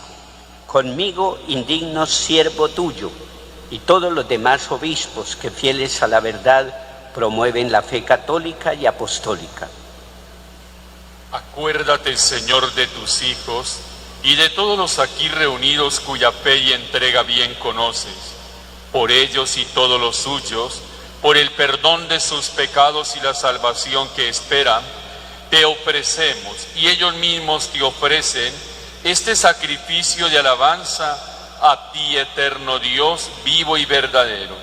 conmigo, indigno siervo tuyo, y todos los demás obispos que, fieles a la verdad, promueven la fe católica y apostólica.
Acuérdate, Señor, de tus hijos y de todos los aquí reunidos cuya fe y entrega bien conoces. Por ellos y todos los suyos, por el perdón de sus pecados y la salvación que esperan, te ofrecemos y ellos mismos te ofrecen este sacrificio de alabanza a ti, eterno Dios, vivo y verdadero.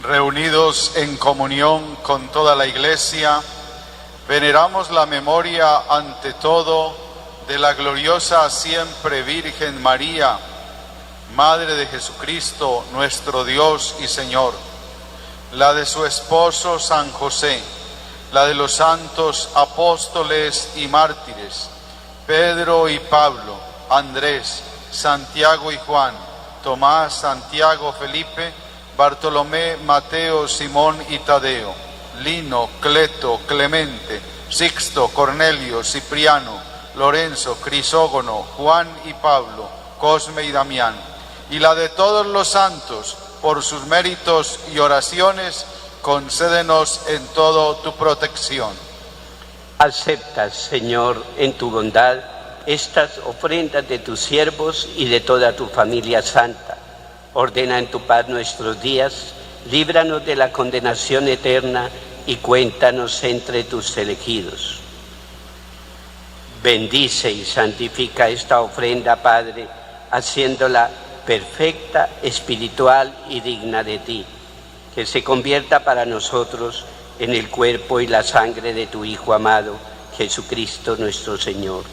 Reunidos en comunión con toda la Iglesia, veneramos la memoria ante todo de la gloriosa siempre Virgen María, Madre de Jesucristo, nuestro Dios y Señor, la de su esposo San José, la de los santos apóstoles y mártires, Pedro y Pablo, Andrés, Santiago y Juan, Tomás, Santiago, Felipe, Bartolomé, Mateo, Simón y Tadeo, Lino, Cleto, Clemente, Sixto, Cornelio, Cipriano, Lorenzo, Crisógono, Juan y Pablo, Cosme y Damián, y la de todos los santos, por sus méritos y oraciones, concédenos en todo tu protección.
Acepta, Señor, en tu bondad, estas ofrendas de tus siervos y de toda tu familia santa. Ordena en tu paz nuestros días, líbranos de la condenación eterna y cuéntanos entre tus elegidos. Bendice y santifica esta ofrenda, Padre, haciéndola perfecta, espiritual y digna de ti, que se convierta para nosotros en el cuerpo y la sangre de tu Hijo amado, Jesucristo nuestro Señor,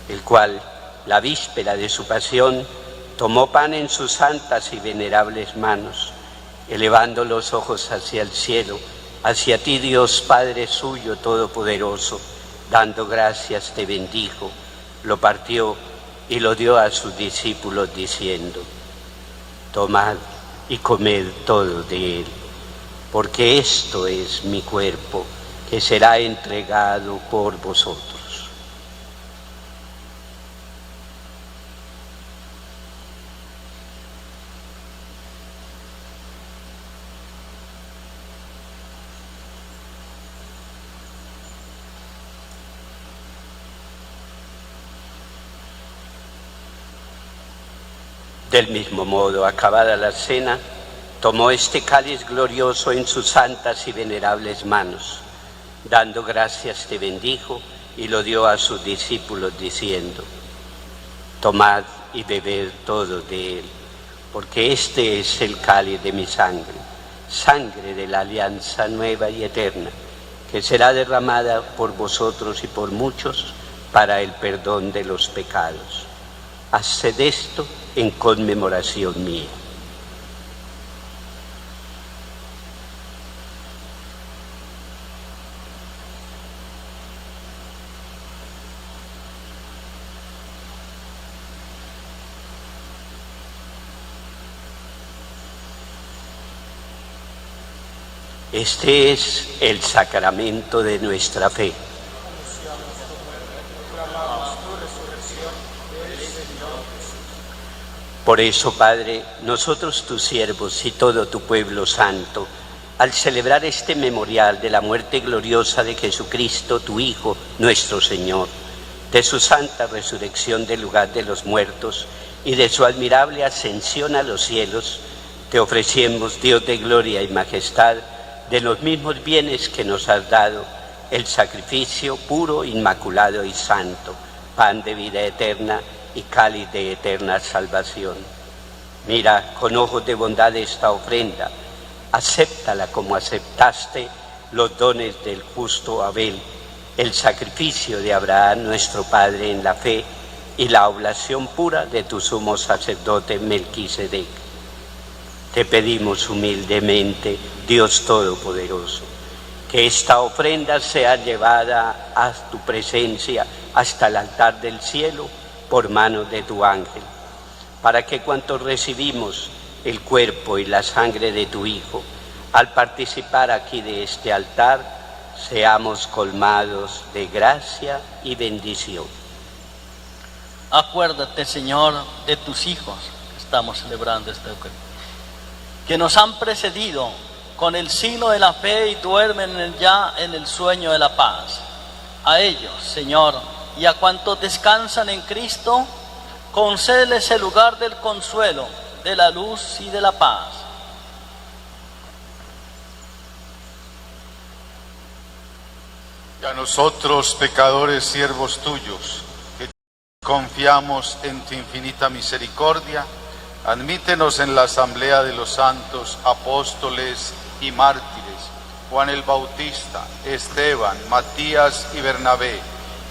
el cual, la víspera de su pasión, tomó pan en sus santas y venerables manos, elevando los ojos hacia el cielo, hacia ti, Dios Padre suyo todopoderoso, dando gracias te bendijo, lo partió y lo dio a sus discípulos diciendo: tomad y comed todo de él, porque esto es mi cuerpo que será entregado por vosotros. Del mismo modo, acabada la cena, tomó este cáliz glorioso en sus santas y venerables manos. Dando gracias te bendijo y lo dio a sus discípulos diciendo: tomad y bebed todos de él, porque este es el cáliz de mi sangre, sangre de la alianza nueva y eterna, que será derramada por vosotros y por muchos para el perdón de los pecados. Haced esto en conmemoración mía. Este es el sacramento de nuestra fe. Por eso, Padre, nosotros tus siervos y todo tu pueblo santo, al celebrar este memorial de la muerte gloriosa de Jesucristo, tu Hijo, nuestro Señor, de su santa resurrección del lugar de los muertos y de su admirable ascensión a los cielos, te ofrecemos, Dios de gloria y majestad, de los mismos bienes que nos has dado, el sacrificio puro, inmaculado y santo, pan de vida eterna y cáliz de eterna salvación. Mira con ojos de bondad esta ofrenda, acéptala como aceptaste los dones del justo Abel, el sacrificio de Abraham nuestro Padre en la fe, y la oblación pura de tu sumo sacerdote Melquisedec. Te pedimos humildemente, Dios Todopoderoso, que esta ofrenda sea llevada a tu presencia hasta el altar del cielo por mano de tu ángel, para que cuantos recibimos el cuerpo y la sangre de tu Hijo, al participar aquí de este altar, seamos colmados de gracia y bendición.
Acuérdate, Señor, de tus hijos que estamos celebrando esta Eucaristía, que nos han precedido con el signo de la fe y duermen ya en el sueño de la paz. A ellos, Señor, y a cuantos descansan en Cristo, concédeles el lugar del consuelo, de la luz y de la paz.
Y a nosotros, pecadores, siervos tuyos, que confiamos en tu infinita misericordia, admítenos en la asamblea de los santos apóstoles y mártires, Juan el Bautista, Esteban, Matías y Bernabé,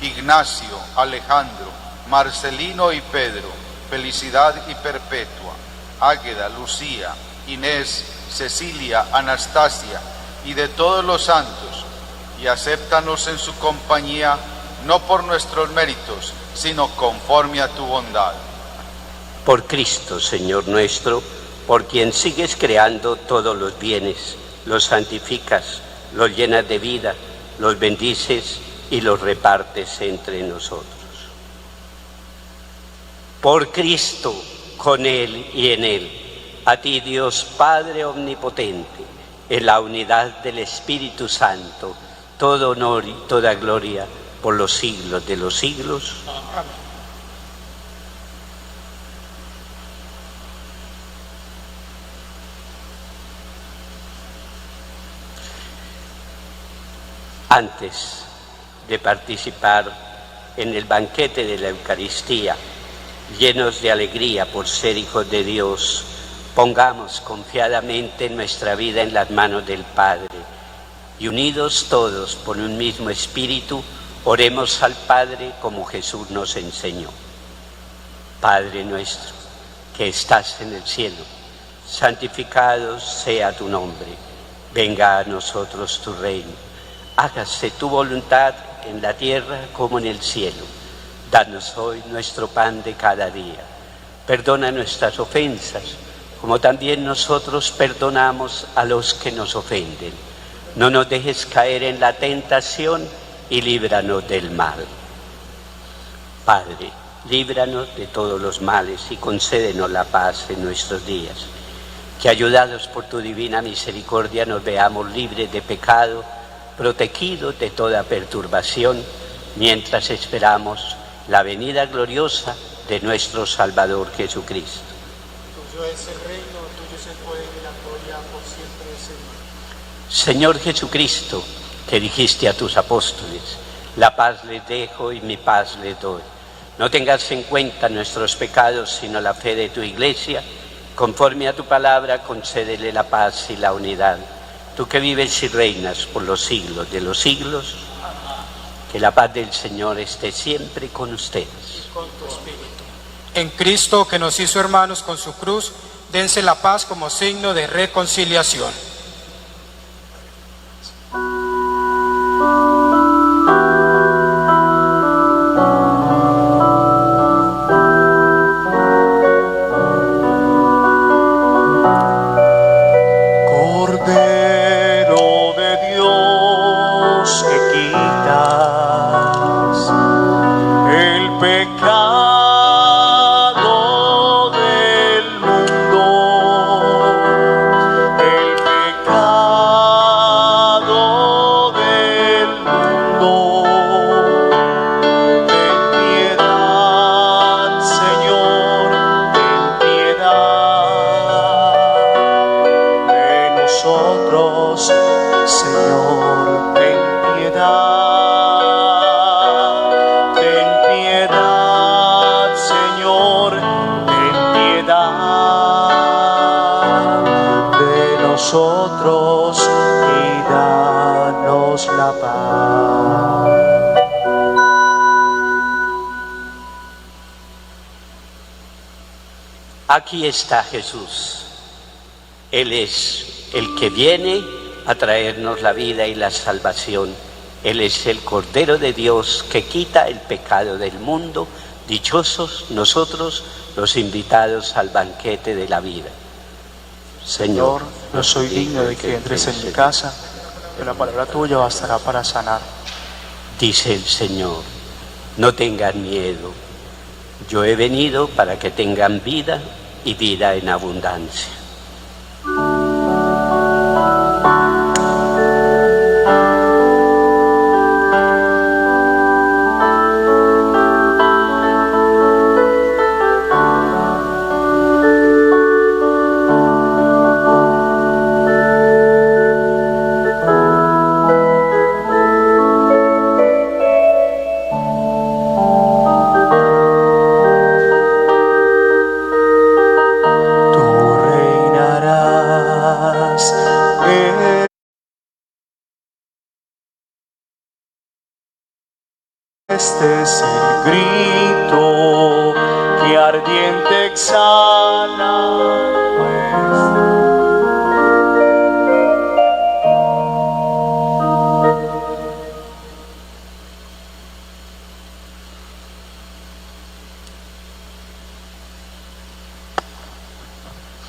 Ignacio, Alejandro, Marcelino y Pedro, Felicidad y Perpetua, Águeda, Lucía, Inés, Cecilia, Anastasia y de todos los santos, y acéptanos en su compañía, no por nuestros méritos, sino conforme a tu bondad.
Por Cristo, Señor nuestro, por quien sigues creando todos los bienes, los santificas, los llenas de vida, los bendices y los repartes entre nosotros. Por Cristo, con Él y en Él, a ti Dios Padre Omnipotente, en la unidad del Espíritu Santo, todo honor y toda gloria por los siglos de los siglos. Amén. Antes de participar en el banquete de la Eucaristía, llenos de alegría por ser hijos de Dios, pongamos confiadamente nuestra vida en las manos del Padre y unidos todos por un mismo espíritu, oremos al Padre como Jesús nos enseñó. Padre nuestro, que estás en el cielo, santificado sea tu nombre, venga a nosotros tu reino, hágase tu voluntad en la tierra como en el cielo. Danos hoy nuestro pan de cada día. Perdona nuestras ofensas, como también nosotros perdonamos a los que nos ofenden. No nos dejes caer en la tentación y líbranos del mal. Padre, líbranos de todos los males y concédenos la paz en nuestros días. Que ayudados por tu divina misericordia nos veamos libres de pecado, protegidos de toda perturbación, mientras esperamos la venida gloriosa de nuestro Salvador Jesucristo.
Tuyo es el reino, tuyo es el poder y la gloria por siempre, Señor.
Señor Jesucristo, que dijiste a tus apóstoles, la paz les dejo y mi paz les doy. No tengas en cuenta nuestros pecados, sino la fe de tu Iglesia. Conforme a tu palabra, concédele la paz y la unidad. Tú que vives y reinas por los siglos de los siglos, que la paz del Señor esté siempre con ustedes.
Con tu espíritu. En Cristo, que nos hizo hermanos con su cruz, dense la paz como signo de reconciliación.
El
Aquí está Jesús. Él es el que viene a traernos la vida y la salvación. Él es el Cordero de Dios que quita el pecado del mundo. Dichosos nosotros, los invitados al banquete de la vida.
Señor, no soy digno de que entres en mi casa, pero la palabra tuya bastará para sanar.
Dice el Señor, no tengan miedo. Yo he venido para que tengan vida y vida en abundancia.
Este es el grito que ardiente exhala.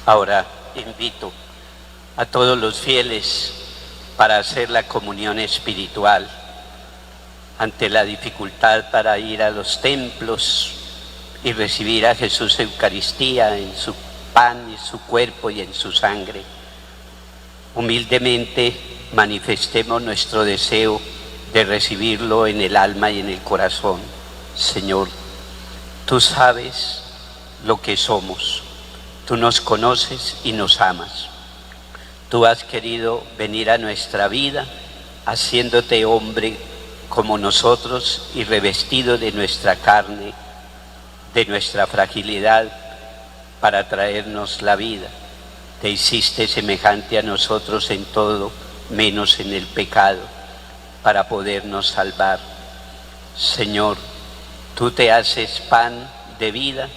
Ahora invito a todos los fieles para hacer la comunión espiritual. Ante la dificultad para ir a los templos y recibir a Jesús Eucaristía en su pan, en su cuerpo y en su sangre, humildemente manifestemos nuestro deseo de recibirlo en el alma y en el corazón. Señor, tú sabes lo que somos, tú nos conoces y nos amas. Tú has querido venir a nuestra vida haciéndote hombre como nosotros y revestido de nuestra carne, de nuestra fragilidad, para traernos la vida. Te hiciste semejante a nosotros en todo, menos en el pecado, para podernos salvar. Señor, tú te haces pan de vida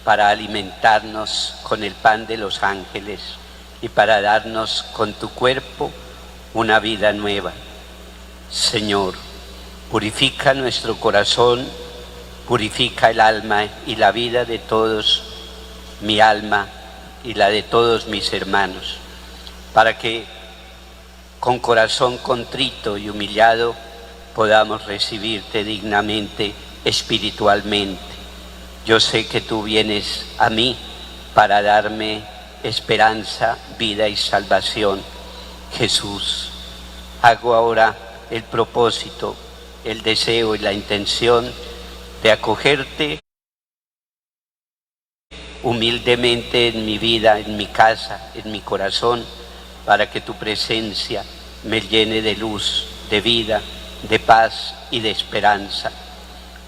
para alimentarnos con el pan de los ángeles y para darnos con tu cuerpo una vida nueva. Señor, purifica nuestro corazón, purifica el alma y la vida de todos, mi alma y la de todos mis hermanos, para que con corazón contrito y humillado podamos recibirte dignamente, espiritualmente. Yo sé que tú vienes a mí para darme esperanza, vida y salvación. Jesús, hago ahora el propósito, el deseo y la intención de acogerte humildemente en mi vida, en mi casa, en mi corazón, para que tu presencia me llene de luz, de vida, de paz y de esperanza.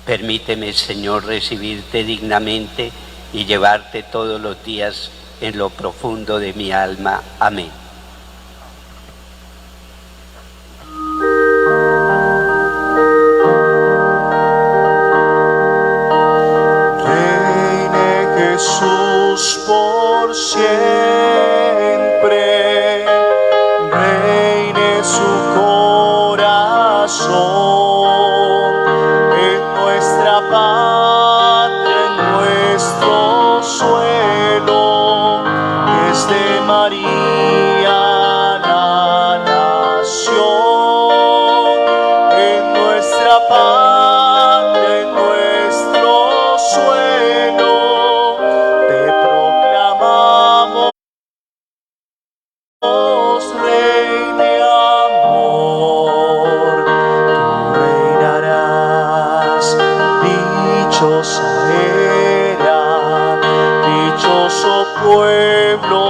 Permíteme, Señor, recibirte dignamente y llevarte todos los días en lo profundo de mi alma. Amén.
Jesús por siempre, reine su corazón en nuestra patria, en nuestro suelo, desde María la nación, en nuestra patria, en nuestro suelo. Rey de amor, tú reinarás, dichosa era, dichoso pueblo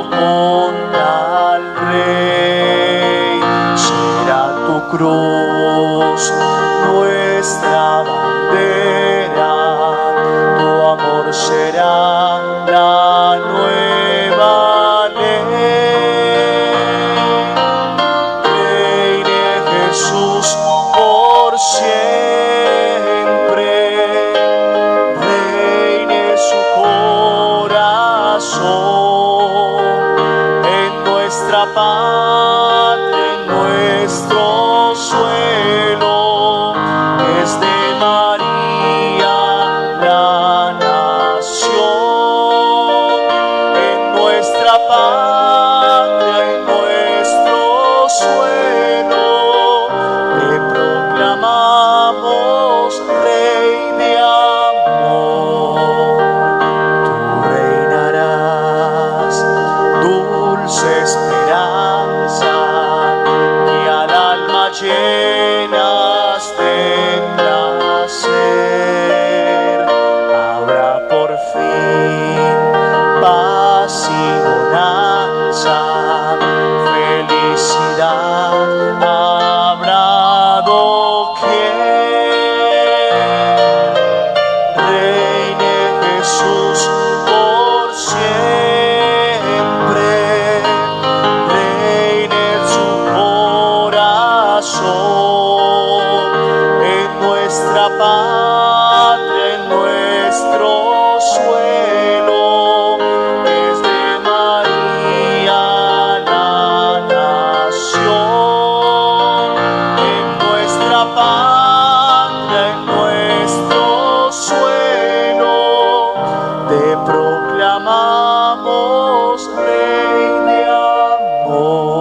con tal rey. Será tu cruz nuestra bandera, tu amor será la nueva ley. Jesús por siempre, reine su corazón. desde María la nación, en nuestra patria, en nuestro suelo, te proclamamos Rey de amor. Tú reinarás, dulce esperanza, que al alma llenas de placer. Habrá por fin paz y bonanza, felicidad habrá doquier. Reine Jesús por siempre, reine en su corazón, en nuestra patria, en nuestro suelo, desde María la nación, en nuestra patria, en nuestro suelo, te proclamamos Rey de amor.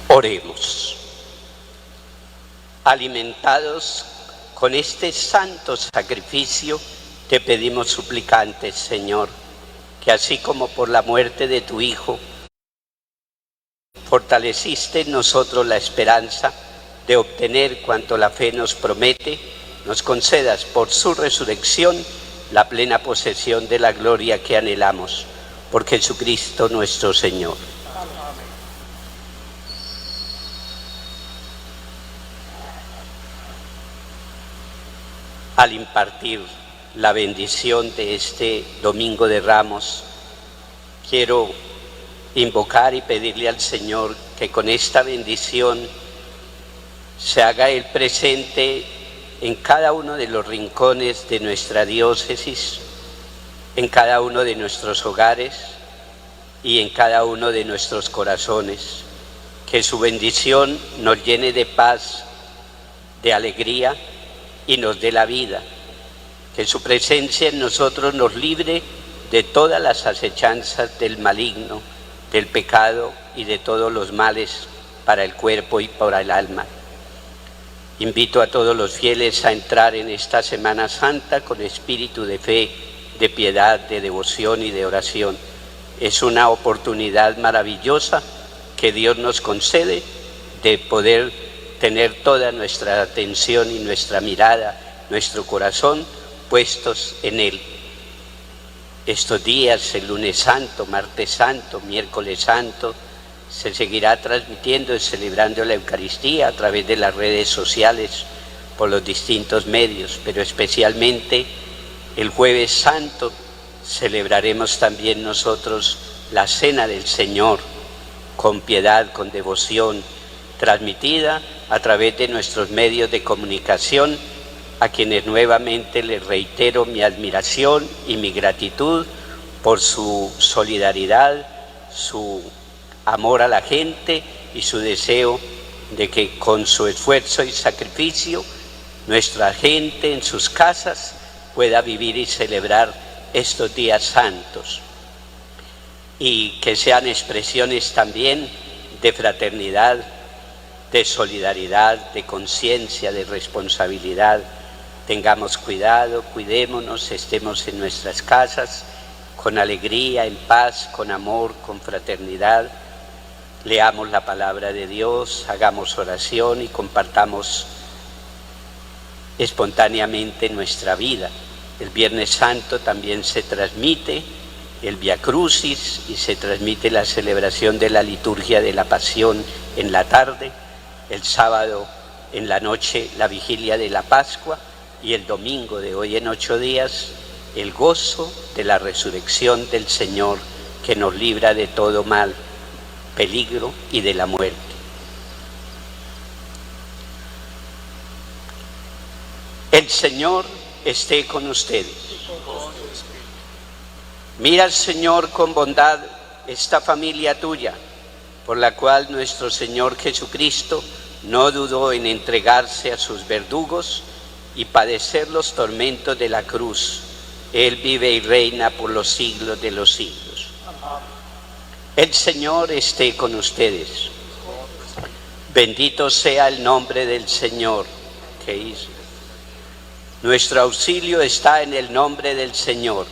Oremos. Alimentados con este santo sacrificio, te pedimos suplicantes, Señor, que así como por la muerte de tu Hijo, fortaleciste en nosotros la esperanza de obtener cuanto la fe nos promete, nos concedas por su resurrección la plena posesión de la gloria que anhelamos. Por Jesucristo nuestro Señor. Al impartir la bendición de este Domingo de Ramos, quiero invocar y pedirle al Señor que con esta bendición se haga el presente en cada uno de los rincones de nuestra diócesis, en cada uno de nuestros hogares y en cada uno de nuestros corazones. Que su bendición nos llene de paz, de alegría y nos dé la vida. Que su presencia en nosotros nos libre de todas las acechanzas del maligno, del pecado y de todos los males para el cuerpo y para el alma. Invito a todos los fieles a entrar en esta Semana Santa con espíritu de fe, de piedad, de devoción y de oración. Es una oportunidad maravillosa que Dios nos concede de poder tener toda nuestra atención y nuestra mirada, nuestro corazón puestos en Él. Estos días, el lunes santo, martes santo, miércoles santo, se seguirá transmitiendo y celebrando la Eucaristía a través de las redes sociales, por los distintos medios, pero especialmente el jueves santo celebraremos también nosotros la Cena del Señor con piedad, con devoción, transmitida a través de nuestros medios de comunicación, a quienes nuevamente les reitero mi admiración y mi gratitud por su solidaridad, su amor a la gente y su deseo de que con su esfuerzo y sacrificio nuestra gente en sus casas pueda vivir y celebrar estos días santos, y que sean expresiones también de fraternidad, de solidaridad, de conciencia, de responsabilidad. Tengamos cuidado, cuidémonos, estemos en nuestras casas con alegría, en paz, con amor, con fraternidad. Leamos la palabra de Dios, hagamos oración y compartamos espontáneamente nuestra vida. El Viernes Santo también se transmite el Via Crucis y se transmite la celebración de la liturgia de la Pasión en la tarde, el sábado en la noche la vigilia de la Pascua y el domingo de hoy en 8 días el gozo de la resurrección del Señor que nos libra de todo mal, peligro y de la muerte. El Señor esté con ustedes. Mira, Señor, con bondad esta familia tuya, por la cual nuestro Señor Jesucristo no dudó en entregarse a sus verdugos y padecer los tormentos de la cruz. Él vive y reina por los siglos de los siglos. El Señor esté con ustedes. Bendito sea el nombre del Señor que hizo. Nuestro auxilio está en el nombre del Señor.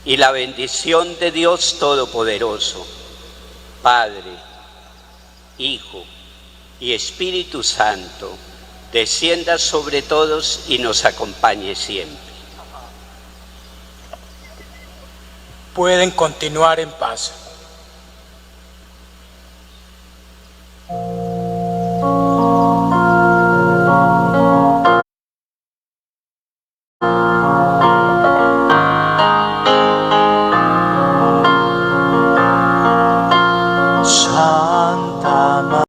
Y la bendición de Dios Todopoderoso, Padre, Hijo y Espíritu Santo, descienda sobre todos y nos acompañe siempre.
Pueden continuar en paz.